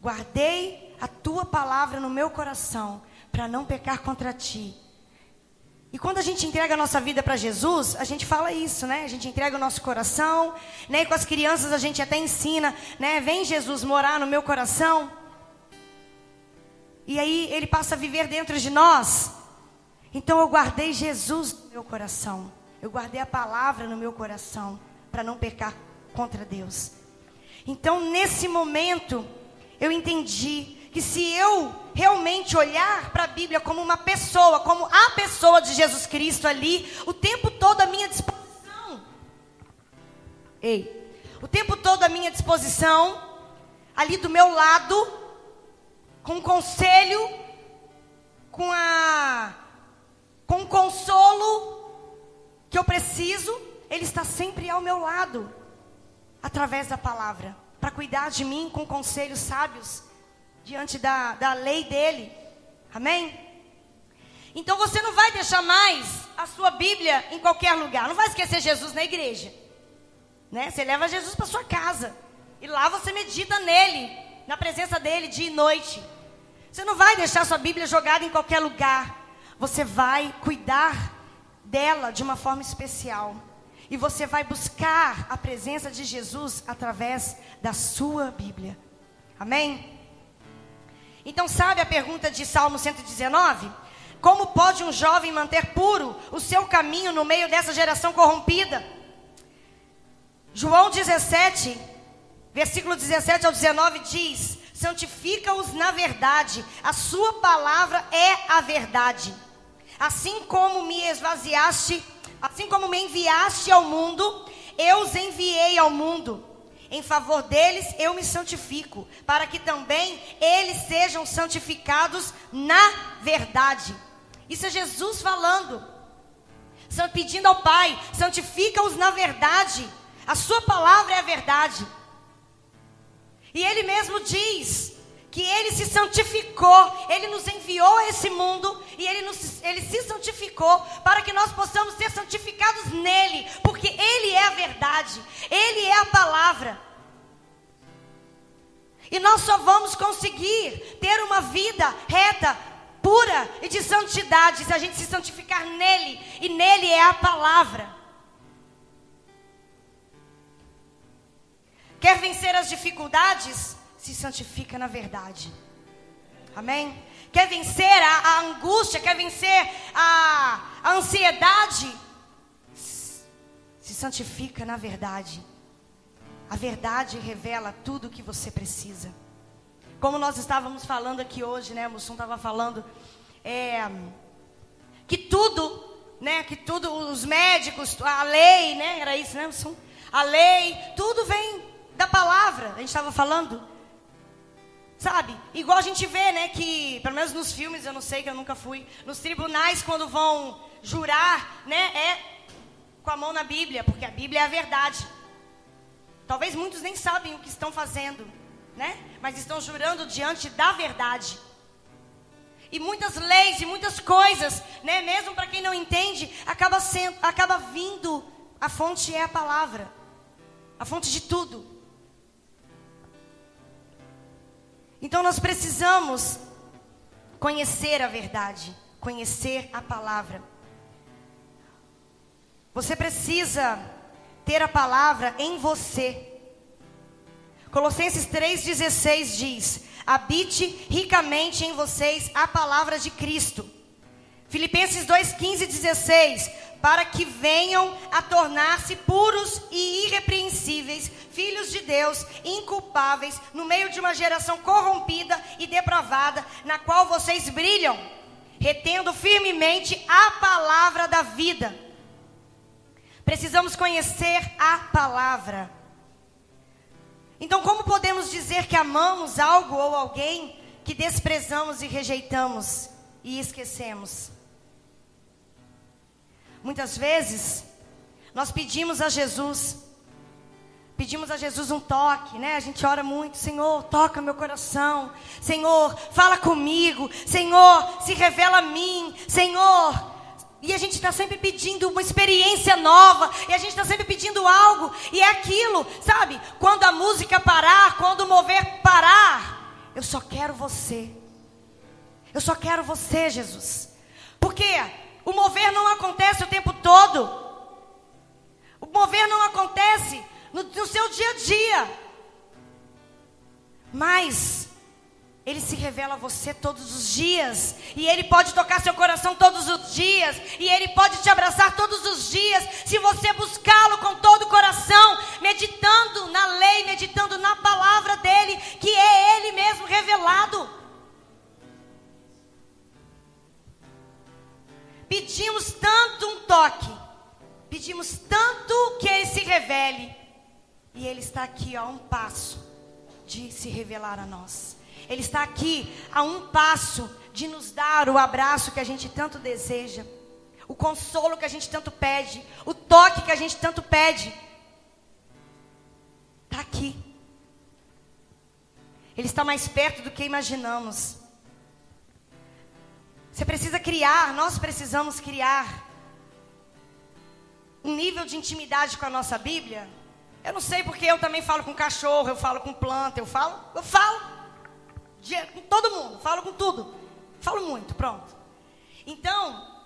Guardei a tua palavra no meu coração para não pecar contra ti. E quando a gente entrega a nossa vida para Jesus, a gente fala isso, né? A gente entrega o nosso coração, né? E com as crianças a gente até ensina, né? Vem Jesus morar no meu coração. E aí ele passa a viver dentro de nós. Então eu guardei Jesus no meu coração. Eu guardei a palavra no meu coração para não pecar contra Deus. Então nesse momento eu entendi que se eu realmente olhar para a Bíblia como uma pessoa, como a pessoa de Jesus Cristo ali, o tempo todo à minha disposição. O tempo todo à minha disposição, ali do meu lado, com conselho, com consolo que eu preciso, Ele está sempre ao meu lado, através da palavra, para cuidar de mim com conselhos sábios, diante da lei dEle, amém? Então você não vai deixar mais a sua Bíblia em qualquer lugar, não vai esquecer Jesus na igreja, né? Você leva Jesus para sua casa, e lá você medita nele, na presença dEle dia e noite. Você não vai deixar sua Bíblia jogada em qualquer lugar, você vai cuidar dela de uma forma especial, e você vai buscar a presença de Jesus através da sua Bíblia, amém? Então sabe a pergunta de Salmo 119? Como pode um jovem manter puro o seu caminho no meio dessa geração corrompida? João 17, versículo 17 ao 19 diz: santifica-os na verdade, a sua palavra é a verdade. Assim como me enviaste ao mundo, eu os enviei ao mundo. Em favor deles eu me santifico, para que também eles sejam santificados na verdade. Isso é Jesus falando, pedindo ao Pai: santifica-os na verdade, a sua palavra é a verdade. E Ele mesmo diz que Ele se santificou, Ele nos enviou a esse mundo, e Ele se santificou para que nós possamos ser santificados nele, porque Ele é a verdade, Ele é a palavra. E nós só vamos conseguir ter uma vida reta, pura e de santidade se a gente se santificar nele, e nele é a palavra. Quer vencer as dificuldades? Se santifica na verdade, amém? Quer vencer a angústia, quer vencer a ansiedade? Se santifica na verdade. A verdade revela tudo o que você precisa. Como nós estávamos falando aqui hoje, né? O Mussum estava falando que tudo, né? Que tudo, os médicos, a lei, né? Era isso, né, Mussum? A lei, tudo vem da palavra. A gente estava falando. Sabe, igual a gente vê, né, que, pelo menos nos filmes, eu não sei, que eu nunca fui, nos tribunais, quando vão jurar, né, é com a mão na Bíblia, porque a Bíblia é a verdade. Talvez muitos nem sabem o que estão fazendo, né, mas estão jurando diante da verdade. E muitas leis e muitas coisas, né, mesmo para quem não entende, acaba vindo, a fonte é a palavra, a fonte de tudo. Então nós precisamos conhecer a verdade, conhecer a palavra. Você precisa ter a palavra em você. Colossenses 3,16 diz: habite ricamente em vocês a palavra de Cristo. Filipenses 2,15-16: para que venham a tornar-se puros e irrepreensíveis, filhos de Deus, inculpáveis, no meio de uma geração corrompida e depravada, na qual vocês brilham, retendo firmemente a palavra da vida. Precisamos conhecer a palavra. Então, como podemos dizer que amamos algo ou alguém que desprezamos e rejeitamos e esquecemos? Muitas vezes, nós pedimos a Jesus um toque, né? A gente ora muito: Senhor, toca meu coração. Senhor, fala comigo. Senhor, se revela a mim. Senhor. E a gente está sempre pedindo uma experiência nova. E a gente está sempre pedindo algo. E é aquilo, sabe? Quando a música parar, quando o mover parar, eu só quero você. Eu só quero você, Jesus. Por quê? O mover não acontece o tempo todo. O mover não acontece no seu dia a dia. Mas Ele se revela a você todos os dias. E Ele pode tocar seu coração todos os dias. E Ele pode te abraçar todos os dias. Se você buscá-lo com todo o coração, meditando na lei, meditando na palavra dEle, que é Ele mesmo revelado. Pedimos tanto um toque. Pedimos tanto que Ele se revele. E Ele está aqui a um passo de se revelar a nós. Ele está aqui a um passo de nos dar o abraço que a gente tanto deseja, o consolo que a gente tanto pede, o toque que a gente tanto pede. Está aqui. Ele está mais perto do que imaginamos. Você precisa criar, nós precisamos criar um nível de intimidade com a nossa Bíblia. Eu não sei porque eu também falo com cachorro, eu falo com planta, eu falo com todo mundo, falo com tudo. Falo muito, pronto. Então,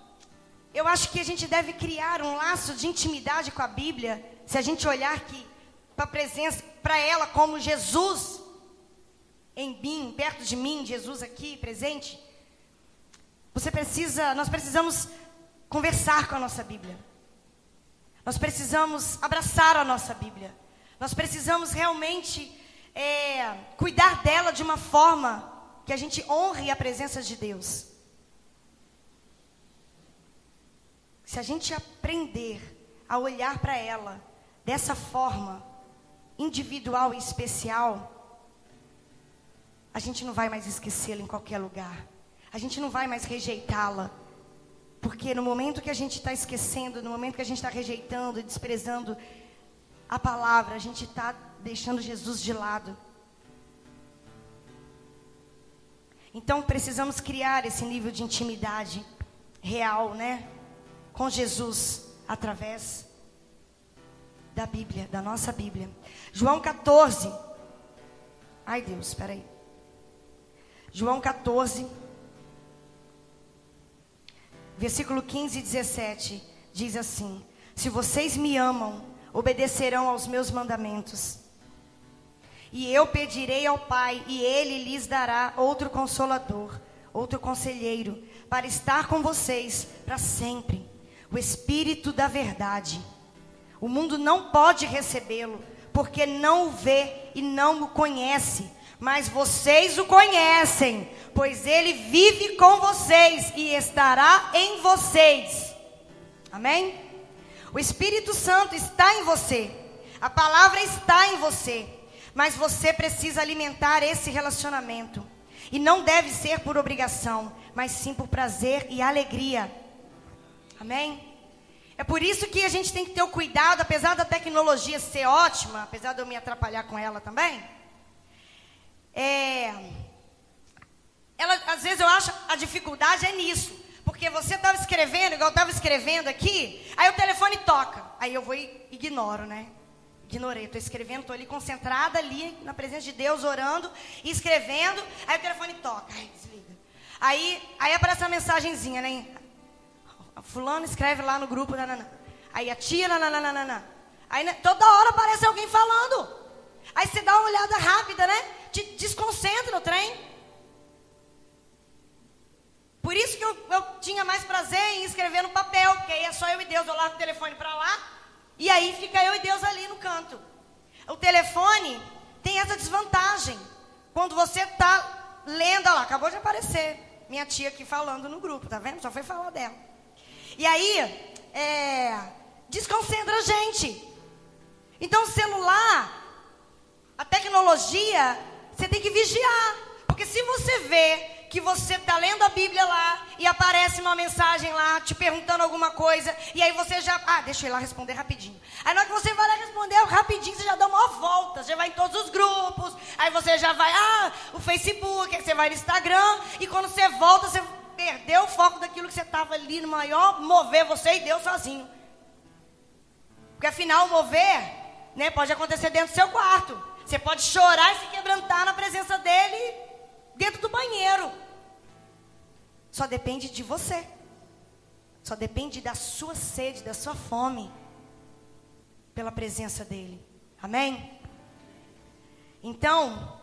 eu acho que a gente deve criar um laço de intimidade com a Bíblia. Se a gente olhar aqui para a presença, para ela como Jesus em mim, perto de mim, Jesus aqui presente. Nós precisamos conversar com a nossa Bíblia. Nós precisamos abraçar a nossa Bíblia. Nós precisamos realmente cuidar dela de uma forma que a gente honre a presença de Deus. Se a gente aprender a olhar para ela dessa forma individual e especial, a gente não vai mais esquecê-la em qualquer lugar. A gente não vai mais rejeitá-la. Porque no momento que a gente está esquecendo, no momento que a gente está rejeitando e desprezando a palavra, a gente está deixando Jesus de lado. Então precisamos criar esse nível de intimidade real, né? Com Jesus, através da Bíblia, da nossa Bíblia. João 14. Ai Deus, espera aí. João 14, versículo 15 e 17, diz assim: se vocês me amam, obedecerão aos meus mandamentos. E eu pedirei ao Pai, e Ele lhes dará outro consolador, outro conselheiro, para estar com vocês para sempre, o Espírito da verdade. O mundo não pode recebê-lo, porque não o vê e não o conhece, mas vocês o conhecem, pois Ele vive com vocês e estará em vocês. Amém? O Espírito Santo está em você, a palavra está em você, mas você precisa alimentar esse relacionamento. E não deve ser por obrigação, mas sim por prazer e alegria. Amém? É por isso que a gente tem que ter o cuidado, apesar da tecnologia ser ótima, apesar de eu me atrapalhar com ela também. Às vezes eu acho a dificuldade é nisso. Porque você estava escrevendo, igual eu estava escrevendo aqui, aí o telefone toca. Aí eu vou e ignoro, né? Ignorei, estou escrevendo, estou ali concentrada, ali na presença de Deus, orando e escrevendo. Aí o telefone toca, aí desliga. Aí aparece uma mensagenzinha, né? Fulano escreve lá no grupo, nananã. Aí a tia, nananana. Aí toda hora aparece alguém falando. Aí você dá uma olhada rápida, né? Te desconcentra no trem. Por isso que eu tinha mais prazer em escrever no papel, porque aí é só eu e Deus, eu largo o telefone para lá, e aí fica eu e Deus ali no canto. O telefone tem essa desvantagem. Quando você está lendo, olha lá, acabou de aparecer minha tia aqui falando no grupo, tá vendo? Só foi falar dela. E aí, desconcentra a gente. Então o celular, a tecnologia, você tem que vigiar. Porque se você vê que você está lendo a Bíblia lá e aparece uma mensagem lá te perguntando alguma coisa, e aí você já, deixa eu ir lá responder rapidinho. Aí na hora que você vai lá responder rapidinho, você já dá uma volta, você vai em todos os grupos, aí você já vai, o Facebook, aí você vai no Instagram, e quando você volta, você perdeu o foco daquilo que você estava ali no maior mover, você e Deus sozinho. Porque afinal, o mover, né, pode acontecer dentro do seu quarto. Você pode chorar e se quebrantar na presença dele dentro do banheiro. Só depende de você. Só depende da sua sede, da sua fome pela presença dele. Amém? Então,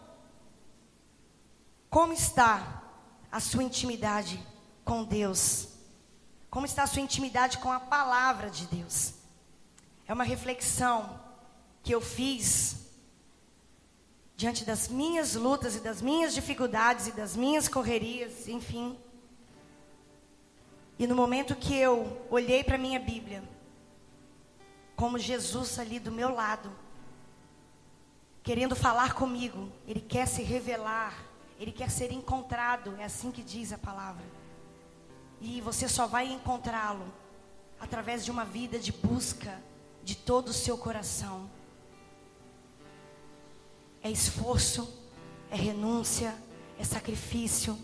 Como está a sua intimidade com Deus? Como está a sua intimidade com a palavra de Deus? É uma reflexão que eu fiz diante das minhas lutas e das minhas dificuldades e das minhas correrias, enfim. E no momento que eu olhei para a minha Bíblia, como Jesus ali do meu lado, querendo falar comigo, Ele quer se revelar, Ele quer ser encontrado, é assim que diz a palavra. E você só vai encontrá-lo através de uma vida de busca de todo o seu coração. É esforço, é renúncia, é sacrifício,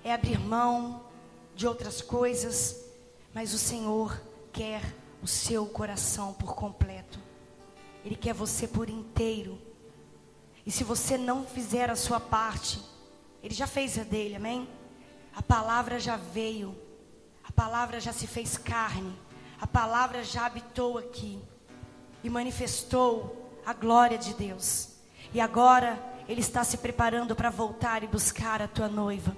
é abrir mão de outras coisas, mas o Senhor quer o seu coração por completo. Ele quer você por inteiro. E se você não fizer a sua parte, Ele já fez a dele, amém? A palavra já veio, a palavra já se fez carne, a palavra já habitou aqui e manifestou a glória de Deus. E agora Ele está se preparando para voltar e buscar a tua noiva.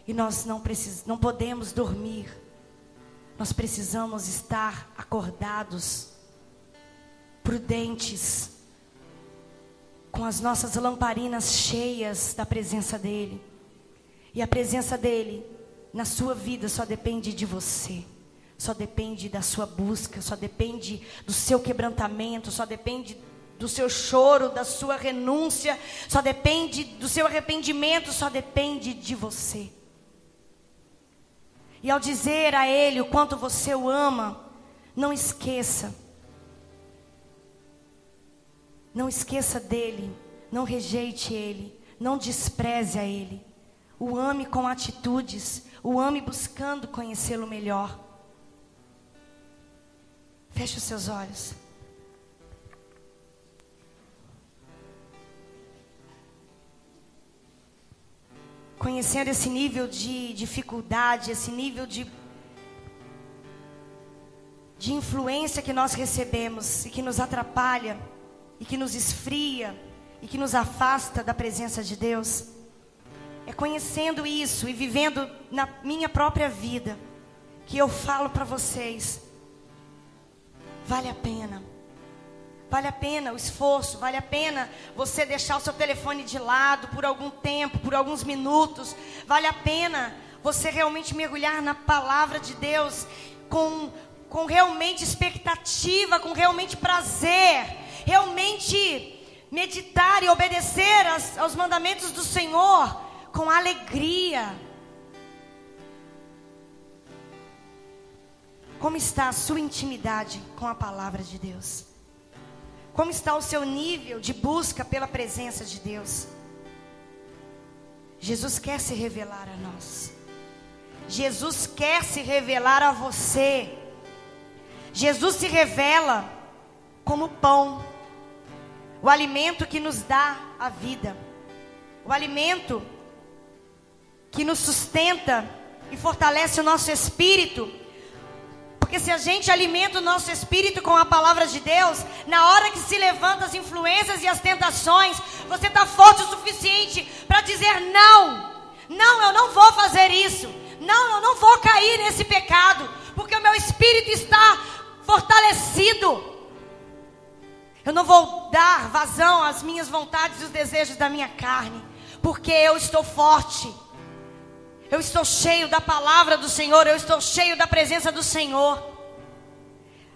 E nós não podemos dormir. Nós precisamos estar acordados, prudentes, com as nossas lamparinas cheias da presença dEle. E a presença dEle na sua vida só depende de você. Só depende da sua busca, só depende do seu quebrantamento, só depende do seu choro, da sua renúncia, só depende do seu arrependimento, só depende de você. E ao dizer a Ele o quanto você o ama, não esqueça. Não esqueça dEle, não rejeite Ele, não despreze a Ele. O ame com atitudes, o ame buscando conhecê-lo melhor. Feche os seus olhos. Conhecendo esse nível de dificuldade, esse nível de influência que nós recebemos e que nos atrapalha, e que nos esfria, e que nos afasta da presença de Deus. É conhecendo isso e vivendo na minha própria vida, que eu falo para vocês, vale a pena. Vale a pena o esforço, vale a pena você deixar o seu telefone de lado por algum tempo, por alguns minutos. Vale a pena você realmente mergulhar na palavra de Deus com realmente expectativa, com realmente prazer. Realmente meditar e obedecer aos mandamentos do Senhor com alegria. Como está a sua intimidade com a palavra de Deus? Como está o seu nível de busca pela presença de Deus? Jesus quer se revelar a nós. Jesus quer se revelar a você. Jesus se revela como pão, o alimento que nos dá a vida, o alimento que nos sustenta e fortalece o nosso espírito. Porque se a gente alimenta o nosso espírito com a palavra de Deus, na hora que se levantam as influências e as tentações, você está forte o suficiente para dizer não. Não, eu não vou fazer isso. Não, eu não vou cair nesse pecado, porque o meu espírito está fortalecido. Eu não vou dar vazão às minhas vontades e os desejos da minha carne, porque eu estou forte. Eu estou cheio da palavra do Senhor, eu estou cheio da presença do Senhor.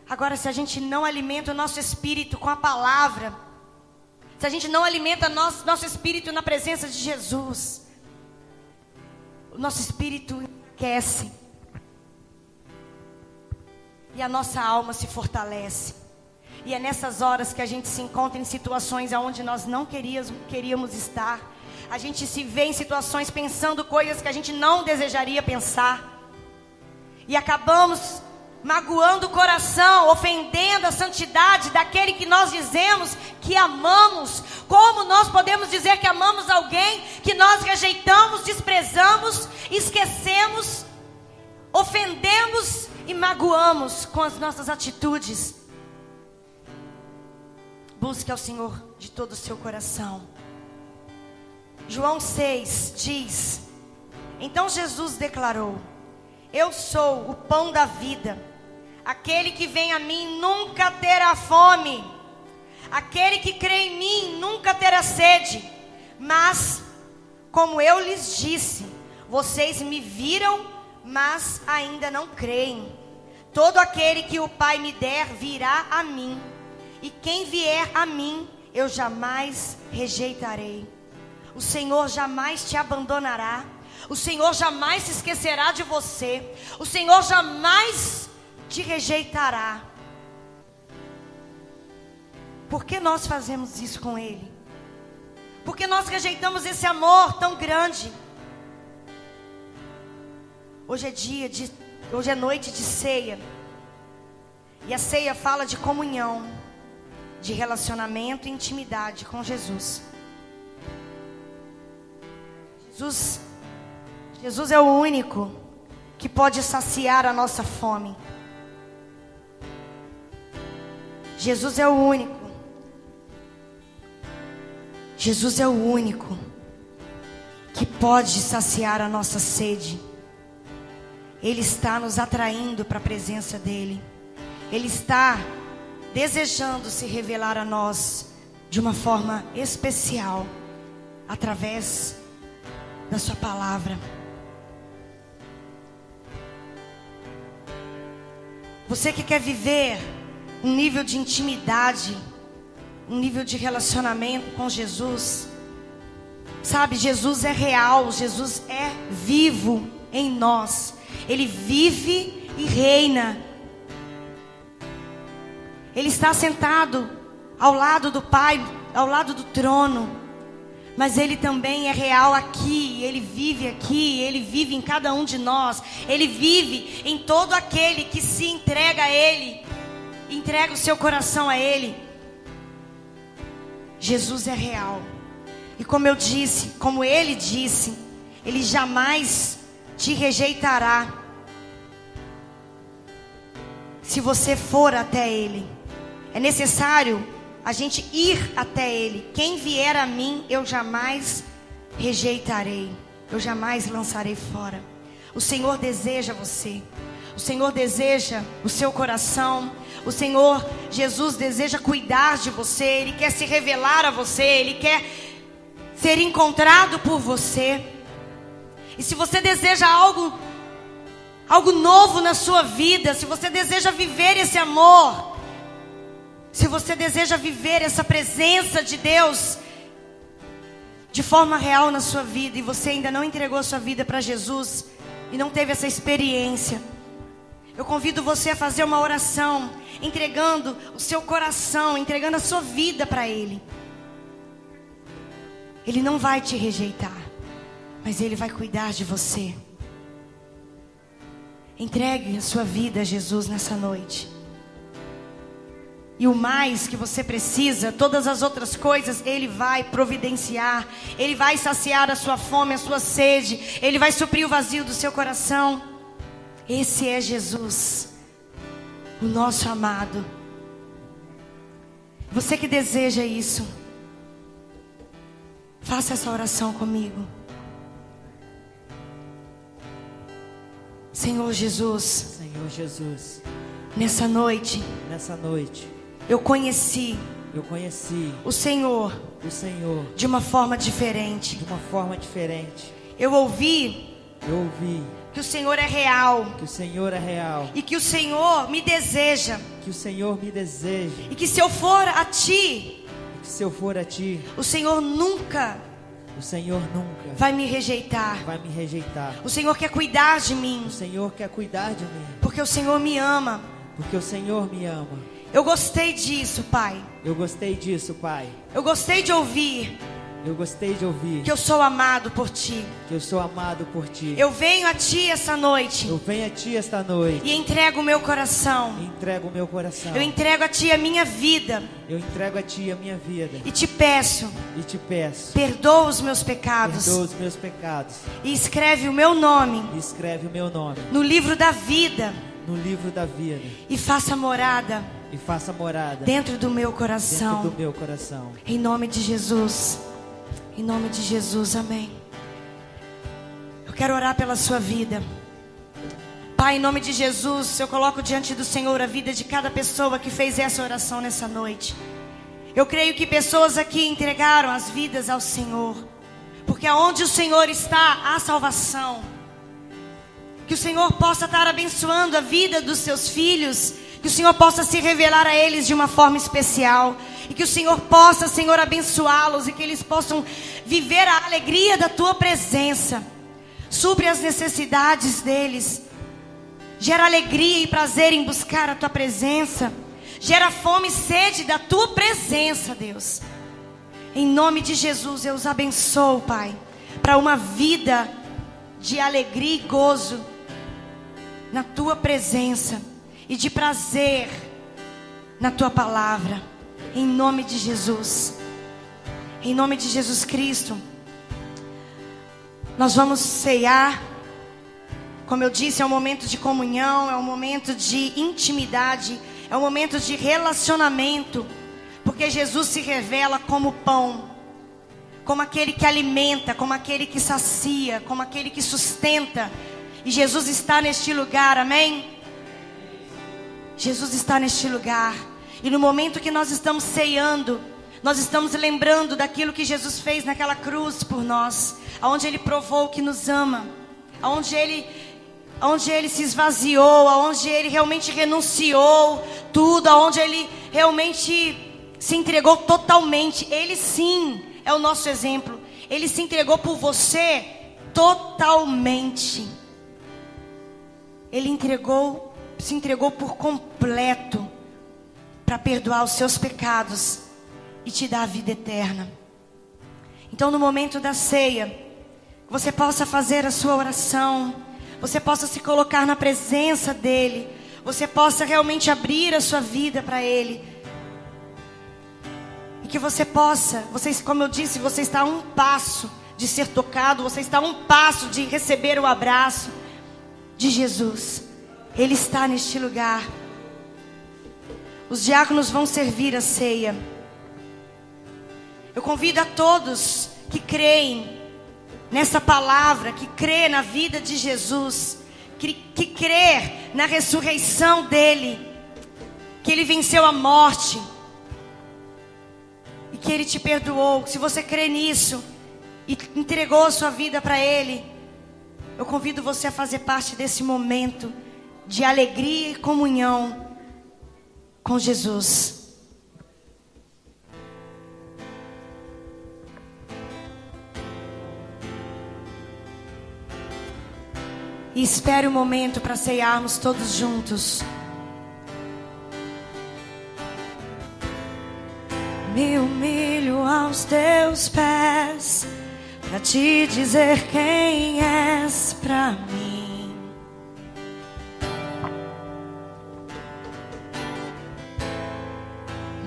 Agora, se a gente não alimenta o nosso espírito com a palavra, se a gente não alimenta nosso espírito na presença de Jesus, o nosso espírito aquece e a nossa alma se fortalece. E é nessas horas que a gente se encontra em situações onde nós não queríamos estar. A gente se vê em situações pensando coisas que a gente não desejaria pensar. E acabamos magoando o coração, ofendendo a santidade daquele que nós dizemos que amamos. Como nós podemos dizer que amamos alguém que nós rejeitamos, desprezamos, esquecemos, ofendemos e magoamos com as nossas atitudes? Busque ao Senhor de todo o seu coração. João 6 diz: então Jesus declarou: eu sou o pão da vida. Aquele que vem a mim nunca terá fome. Aquele que crê em mim nunca terá sede. Mas, como eu lhes disse, vocês me viram, mas ainda não creem. Todo aquele que o Pai me der virá a mim. E quem vier a mim, eu jamais rejeitarei. O Senhor jamais te abandonará. O Senhor jamais se esquecerá de você. O Senhor jamais te rejeitará. Por que nós fazemos isso com Ele? Por que nós rejeitamos esse amor tão grande? Hoje é noite de ceia. E a ceia fala de comunhão, de relacionamento e intimidade com Jesus. Jesus é o único que pode saciar a nossa fome. Jesus é o único. Jesus é o único que pode saciar a nossa sede. Ele está nos atraindo para a presença dEle. Ele está desejando se revelar a nós de uma forma especial, através da sua palavra. Você que quer viver um nível de intimidade, um nível de relacionamento com Jesus, sabe, Jesus é real, Jesus é vivo em nós. Ele vive e reina. Ele está sentado ao lado do Pai, ao lado do trono. Mas Ele também é real aqui. Ele vive aqui, Ele vive em cada um de nós. Ele vive em todo aquele que se entrega a Ele, entrega o seu coração a Ele. Jesus é real. E como eu disse, como Ele disse, Ele jamais te rejeitará se você for até Ele. É necessário a gente ir até Ele. Quem vier a mim, eu jamais rejeitarei. Eu jamais lançarei fora. O Senhor deseja você. O Senhor deseja o seu coração. O Senhor Jesus deseja cuidar de você. Ele quer se revelar a você. Ele quer ser encontrado por você. E se você deseja algo novo na sua vida, se você deseja viver esse amor, se você deseja viver essa presença de Deus de forma real na sua vida, e você ainda não entregou a sua vida para Jesus e não teve essa experiência, eu convido você a fazer uma oração, entregando o seu coração, entregando a sua vida para Ele. Ele não vai te rejeitar, mas Ele vai cuidar de você. Entregue a sua vida a Jesus nessa noite. E o mais que você precisa, todas as outras coisas, Ele vai providenciar. Ele vai saciar a sua fome, a sua sede. Ele vai suprir o vazio do seu coração. Esse é Jesus, o nosso amado. Você que deseja isso, faça essa oração comigo. Senhor Jesus, nessa noite, eu conheci o Senhor de uma forma diferente. Eu ouvi que o Senhor é real. E que o Senhor me deseja. E que se eu for a Ti, o Senhor nunca vai me rejeitar. O Senhor quer cuidar de mim. Porque o Senhor me ama. Eu gostei disso, Pai. Eu gostei de ouvir que eu sou amado por Ti. Eu venho a Ti essa noite. E entrego o meu coração. Eu entrego a Ti a minha vida. E te peço. Perdoa os meus pecados. E escreve o meu nome no livro da vida. E faça morada dentro do meu coração. Em nome de Jesus. Em nome de Jesus, amém. Eu quero orar pela sua vida. Pai, em nome de Jesus, eu coloco diante do Senhor a vida de cada pessoa que fez essa oração nessa noite. Eu creio que pessoas aqui entregaram as vidas ao Senhor, porque aonde o Senhor está, há salvação. Que o Senhor possa estar abençoando a vida dos seus filhos, que o Senhor possa se revelar a eles de uma forma especial, e que o Senhor possa, Senhor, abençoá-los, e que eles possam viver a alegria da Tua presença. Supre as necessidades deles, gera alegria e prazer em buscar a Tua presença, gera fome e sede da Tua presença, Deus. Em nome de Jesus, eu os abençoo, Pai, para uma vida de alegria e gozo na Tua presença e de prazer na Tua palavra. Em nome de Jesus. Em nome de Jesus Cristo. Nós vamos ceiar. Como eu disse, é um momento de comunhão, é um momento de intimidade, é um momento de relacionamento, porque Jesus se revela como pão, como aquele que alimenta, como aquele que sacia, como aquele que sustenta. E Jesus está neste lugar, amém? Jesus está neste lugar. E no momento que nós estamos ceando, nós estamos lembrando daquilo que Jesus fez naquela cruz por nós, aonde Ele provou que nos ama, aonde Ele se esvaziou, aonde Ele realmente renunciou tudo, aonde Ele realmente se entregou totalmente. Ele sim é o nosso exemplo. Ele se entregou por você totalmente. Ele se entregou por completo para perdoar os seus pecados e te dar a vida eterna. Então, no momento da ceia, você possa fazer a sua oração, você possa se colocar na presença dEle, você possa realmente abrir a sua vida para Ele. E que você possa, como eu disse, você está a um passo de ser tocado, você está a um passo de receber o abraço de Jesus. Ele está neste lugar. Os diáconos vão servir a ceia. Eu convido a todos que creem nessa palavra, que crê na vida de Jesus, que crê na ressurreição dele, que ele venceu a morte e que ele te perdoou. Se você crê nisso e entregou a sua vida para ele, eu convido você a fazer parte desse momento de alegria e comunhão com Jesus. E espere o momento para ceiarmos todos juntos. Me humilho aos teus pés para te dizer quem és para mim.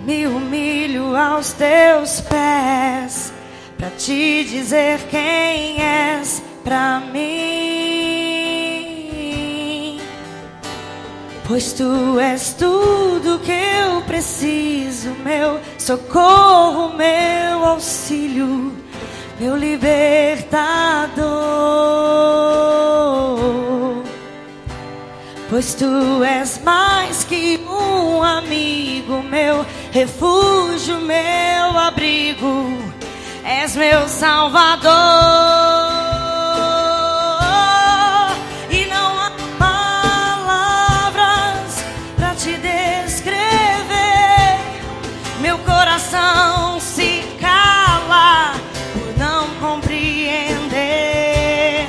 Me humilho aos teus pés para te dizer quem és para mim. Pois tu és tudo que eu preciso, meu socorro, meu auxílio, meu libertador. Pois tu és mais que um amigo, meu refúgio, meu abrigo, és meu Salvador. E não há palavras para te descrever. Meu coração se cala por não compreender.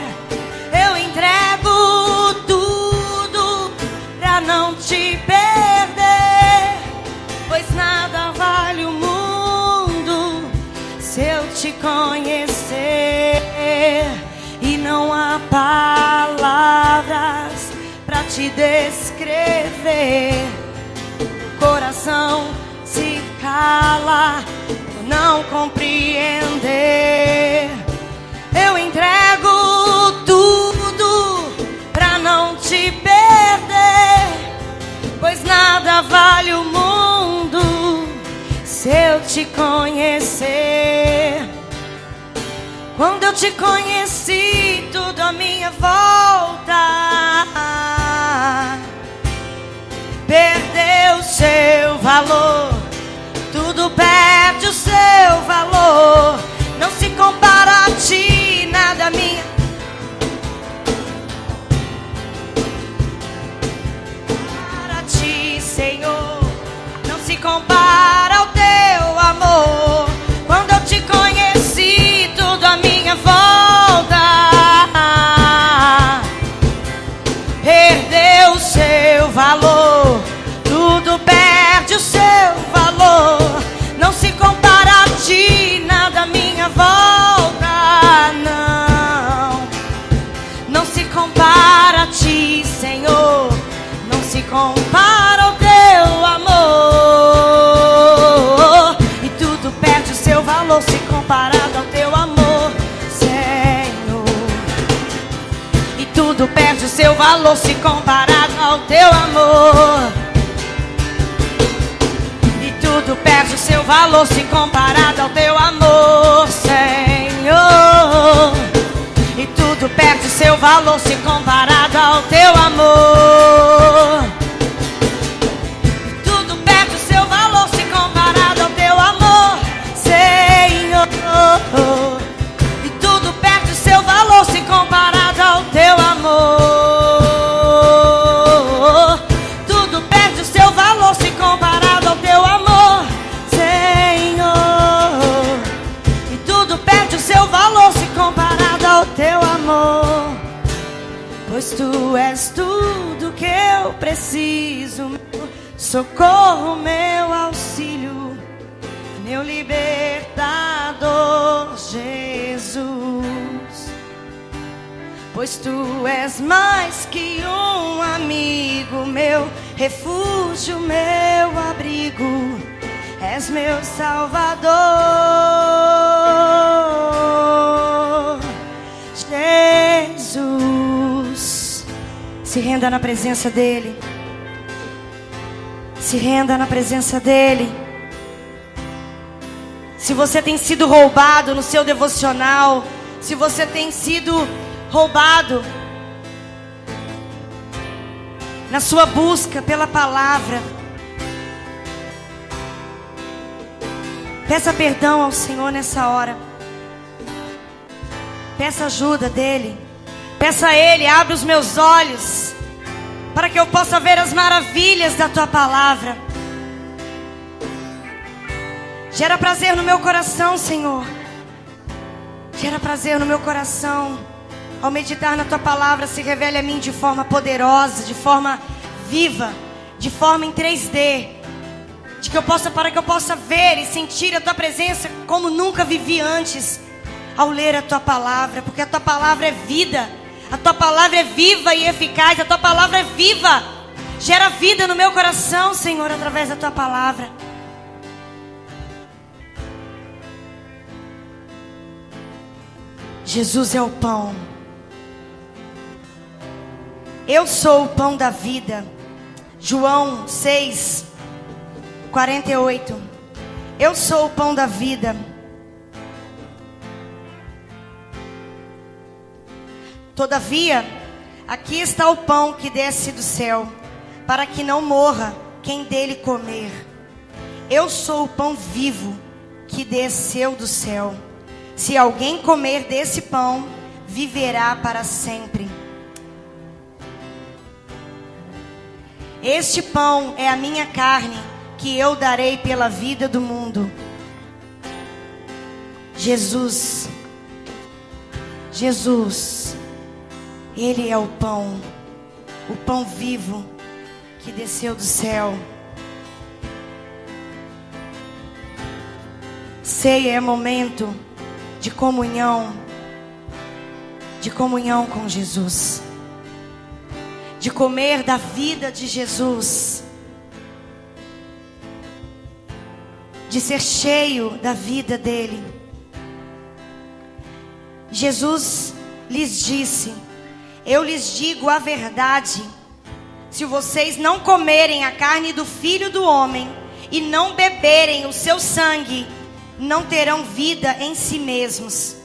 Eu entrego tudo para não te perder, pois nada vale o mundo se eu te conhecer. E não há palavras para te descrever. Coração se cala por não compreender. Eu entrego tudo para não te perder, pois nada vale o mundo se eu te conhecer. Quando eu te conheci, tudo à minha volta perdeu seu valor. Tudo perde o seu valor. Não se compara a ti, nada minha. Para ti, Senhor, não se compara ao teu amor. Quando eu te conheci, tudo à minha volta perdeu o seu valor. Tudo perde o seu valor. Não se compara a ti, nada à minha volta. Não, não se compara a ti, Senhor. Não se compara ao teu amor. E tudo perde o seu valor se comparado ao teu amor, Senhor. E tudo perde o seu valor se comparado ao teu amor. Tudo perde o seu valor se comparado ao teu amor, Senhor. E tudo perde o seu valor se comparado ao teu amor. E tudo perde o seu valor se comparado ao teu amor, Senhor. E tudo perde o seu valor se comparado ao teu amor. Tudo perde o seu valor se comparado ao teu amor. Comparado ao teu amor, pois tu és tudo que eu preciso, meu socorro, meu auxílio, meu libertador, Jesus. Pois tu és mais que um amigo, meu refúgio, meu abrigo, és meu Salvador, Jesus. Se renda na presença dele. Se renda na presença dele. Se você tem sido roubado no seu devocional, se você tem sido roubado na sua busca pela palavra, peça perdão ao Senhor nessa hora. Peça ajuda dele. Peça a ele, abre os meus olhos para que eu possa ver as maravilhas da tua palavra. Gera prazer no meu coração, Senhor. Gera prazer no meu coração. Ao meditar na tua palavra, se revele a mim de forma poderosa, de forma viva, de forma em 3D. Para que eu possa ver e sentir a tua presença como nunca vivi antes ao ler a tua palavra, porque a tua palavra é vida, a tua palavra é viva e eficaz, a tua palavra é viva, gera vida no meu coração, Senhor, através da tua palavra. Jesus é o pão. Eu sou o pão da vida. João 6:48. Eu sou o pão da vida. Todavia, aqui está o pão que desce do céu, para que não morra quem dele comer. Eu sou o pão vivo que desceu do céu. Se alguém comer desse pão, viverá para sempre. Este pão é a minha carne, que eu darei pela vida do mundo. Jesus, Ele é o pão vivo que desceu do céu. Ceia é momento de comunhão com Jesus, de comer da vida de Jesus, de ser cheio da vida dele. Jesus lhes disse: eu lhes digo a verdade, se vocês não comerem a carne do Filho do Homem e não beberem o seu sangue, não terão vida em si mesmos.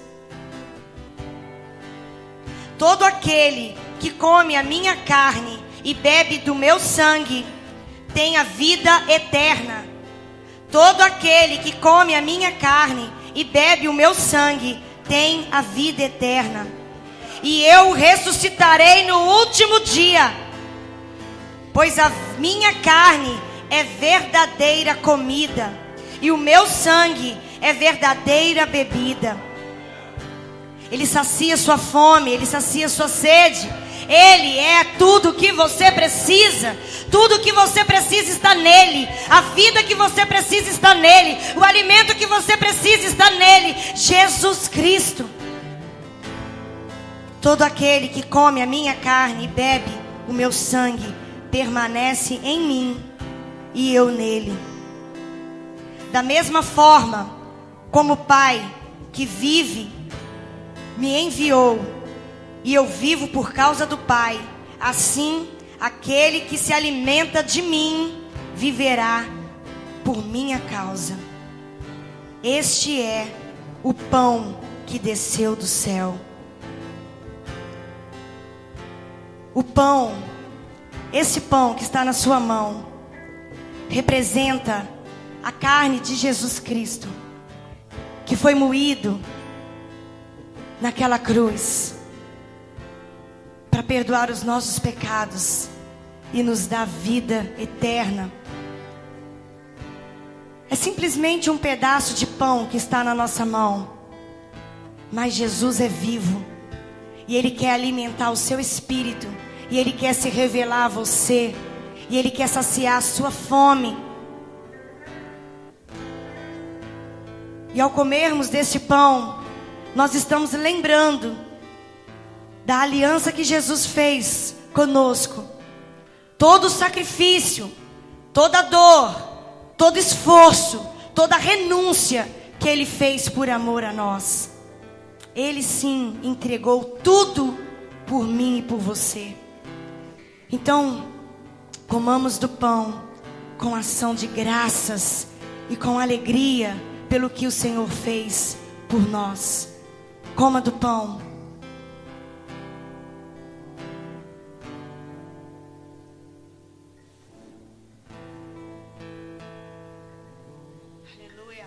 Todo aquele que come a minha carne e bebe do meu sangue tem a vida eterna. Todo aquele que come a minha carne e bebe o meu sangue tem a vida eterna. E eu ressuscitarei no último dia, pois a minha carne é verdadeira comida e o meu sangue é verdadeira bebida. Ele sacia sua fome, ele sacia sua sede. Ele é tudo que você precisa. Tudo que você precisa está nele. A vida que você precisa está nele. O alimento que você precisa está nele. Jesus Cristo. Todo aquele que come a minha carne e bebe o meu sangue permanece em mim e eu nele. Da mesma forma como o Pai que vive me enviou e eu vivo por causa do Pai, assim aquele que se alimenta de mim viverá por minha causa. Este é o pão que desceu do céu. O pão, esse pão que está na sua mão, representa a carne de Jesus Cristo, que foi moído naquela cruz para perdoar os nossos pecados e nos dar vida eterna. É simplesmente um pedaço de pão que está na nossa mão, mas Jesus é vivo e Ele quer alimentar o seu espírito, e Ele quer se revelar a você, e Ele quer saciar a sua fome. E ao comermos deste pão, nós estamos lembrando da aliança que Jesus fez conosco. Todo sacrifício, toda dor, todo esforço, toda renúncia que Ele fez por amor a nós. Ele sim entregou tudo por mim e por você. Então, comamos do pão com ação de graças e com alegria pelo que o Senhor fez por nós. Coma do pão. Aleluia.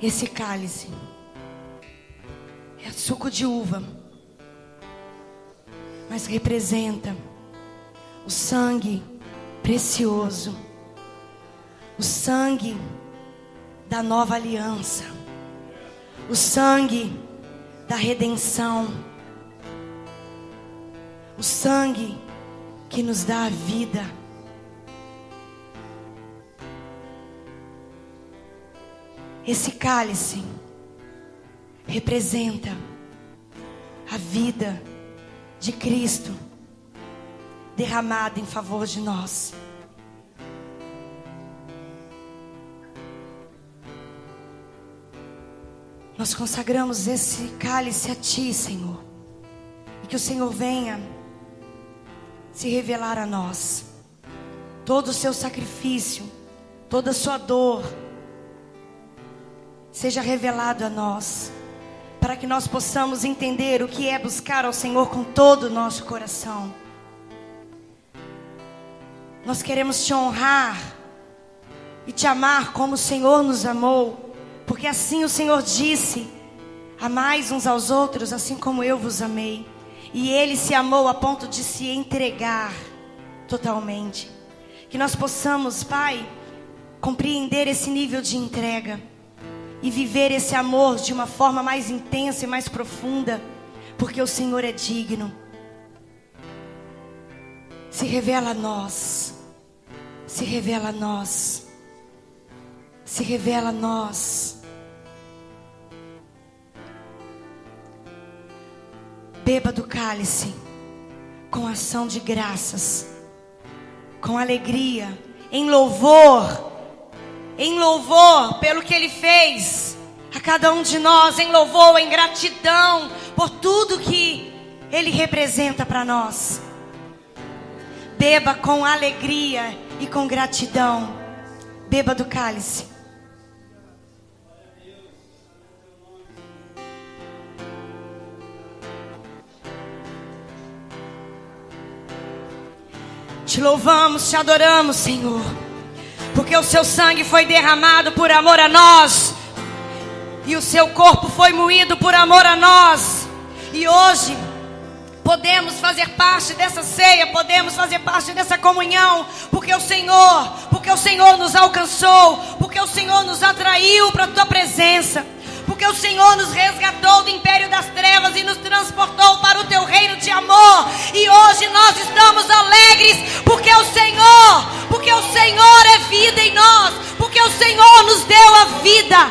Esse cálice é suco de uva, mas representa o sangue precioso, o sangue da nova aliança, o sangue da redenção, o sangue que nos dá a vida. Esse cálice representa a vida de Cristo derramada em favor de nós. Nós consagramos esse cálice a Ti, Senhor, e que o Senhor venha se revelar a nós. Todo o Seu sacrifício, toda a Sua dor, seja revelado a nós, para que nós possamos entender o que é buscar ao Senhor com todo o nosso coração. Nós queremos Te honrar e Te amar como o Senhor nos amou, porque assim o Senhor disse: amais uns aos outros assim como eu vos amei. E Ele se amou a ponto de se entregar totalmente. Que nós possamos, Pai, compreender esse nível de entrega e viver esse amor de uma forma mais intensa e mais profunda, porque o Senhor é digno. Se revela a nós, se revela a nós, se revela a nós. Beba do cálice com ação de graças, com alegria, em louvor pelo que Ele fez. cada um de nós em louvor, em gratidão por tudo que Ele representa para nós. Beba com alegria e com gratidão. Beba do cálice. Te louvamos, te adoramos, Senhor, porque o seu sangue foi derramado por amor a nós, e o seu corpo foi moído por amor a nós. E hoje podemos fazer parte dessa ceia, podemos fazer parte dessa comunhão, porque o Senhor nos alcançou, porque o Senhor nos atraiu para a tua presença, porque o Senhor nos resgatou do império das trevas e nos transportou para o teu reino de amor. E hoje nós estamos alegres, porque o Senhor é vida em nós, porque o Senhor nos deu a vida.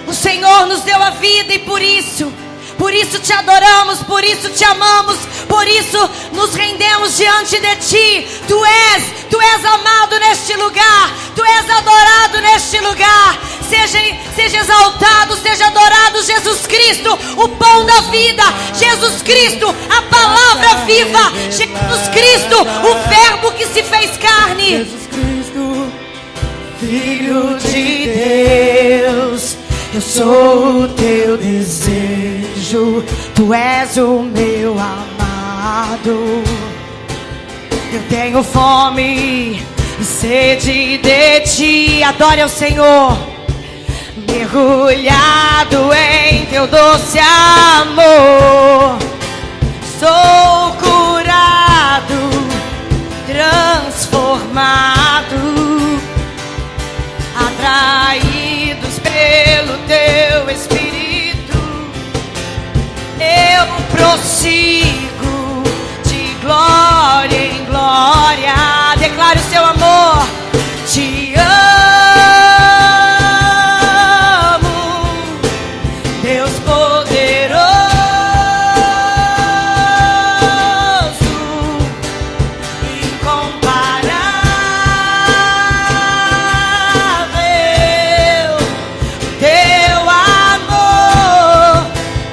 O Senhor nos deu a vida, e por isso te adoramos, por isso te amamos, por isso nos rendemos diante de ti. Tu és amado neste lugar, tu és adorado neste lugar. Seja exaltado, seja adorado Jesus Cristo, o pão da vida, Jesus Cristo, a palavra viva, Jesus Cristo, o verbo que se fez carne, Jesus Cristo, Filho de Deus. Eu sou o teu desejo, tu és o meu amado. Eu tenho fome e sede de ti. Adore ao Senhor. Mergulhado em teu doce amor, sou curado, transformado, atraídos pelo teu Espírito. Eu prossigo de glória em glória. Declare o seu amor. Te amo, Deus poderoso, incomparável. Teu amor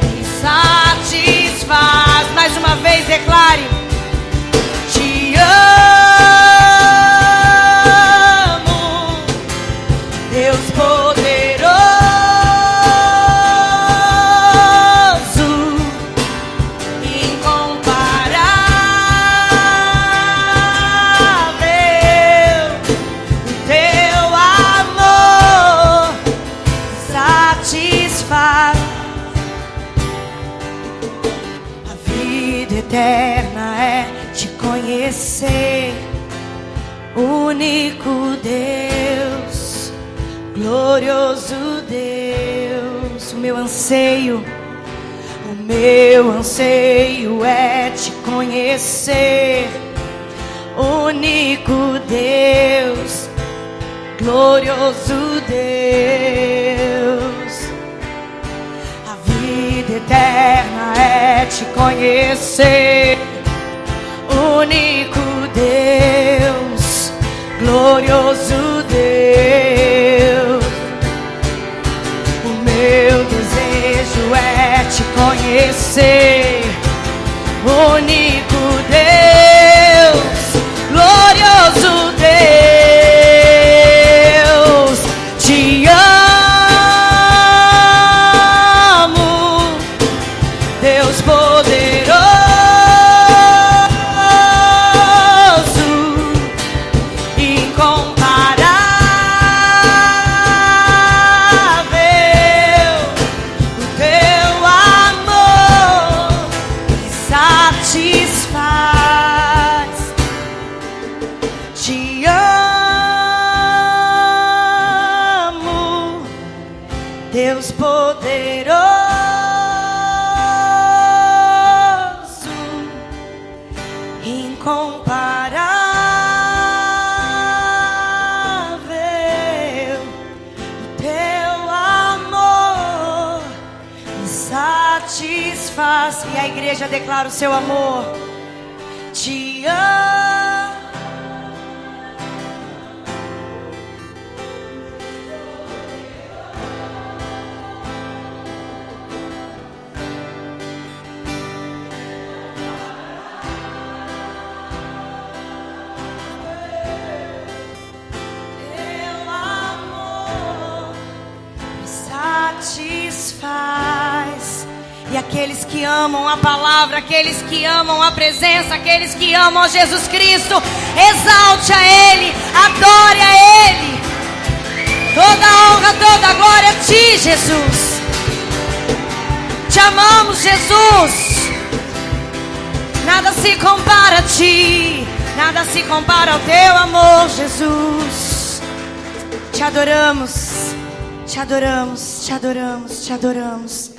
me satisfaz. Mais uma vez declare. Te amo, Deus poderoso, incomparável. Teu amor satisfaz. A vida eterna é te conhecer, único Deus, glorioso Deus. O meu anseio é te conhecer, único Deus, glorioso Deus. A vida eterna é te conhecer, único Deus, glorioso Deus. O meu desejo é te conhecer, único Deus, glorioso Deus. Te amo, Deus poderoso, incomparável. O teu amor me satisfaz. Te amo, Deus poderoso, incomparável. O teu amor me satisfaz. E a igreja declara o seu amor. Te amo. aqueles que amam a palavra, aqueles que amam a presença, aqueles que amam a Jesus Cristo, exalte a Ele, adore a Ele. Toda a honra, toda a glória a Ti, Jesus. Te amamos, Jesus. Nada se compara a Ti, nada se compara ao Teu amor, Jesus. Te adoramos, te adoramos, te adoramos, te adoramos.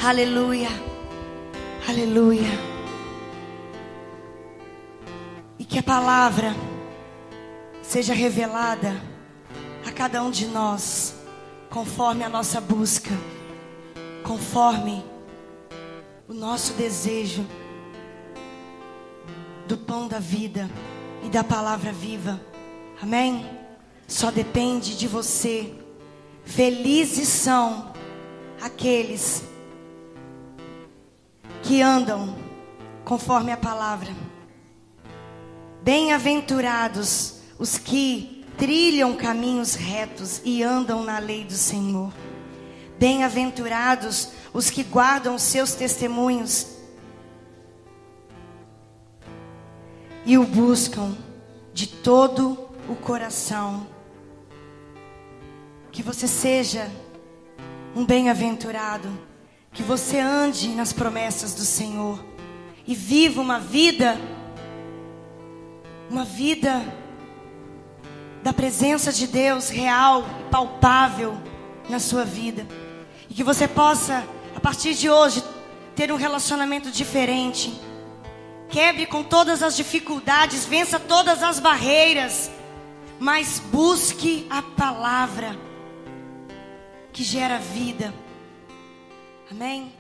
Aleluia, aleluia. E que a palavra seja revelada a cada um de nós, conforme a nossa busca, conforme o nosso desejo do pão da vida e da palavra viva. Amém? Só depende de você. Felizes são aqueles que andam conforme a palavra. Bem-aventurados os que trilham caminhos retos e andam na lei do Senhor. Bem-aventurados os que guardam os seus testemunhos e o buscam de todo o coração. Que você seja um bem-aventurado, que você ande nas promessas do Senhor e viva uma vida da presença de Deus real e palpável na sua vida. E que você possa, a partir de hoje, ter um relacionamento diferente. Quebre com todas as dificuldades, vença todas as barreiras, mas busque a palavra que gera vida. Amém?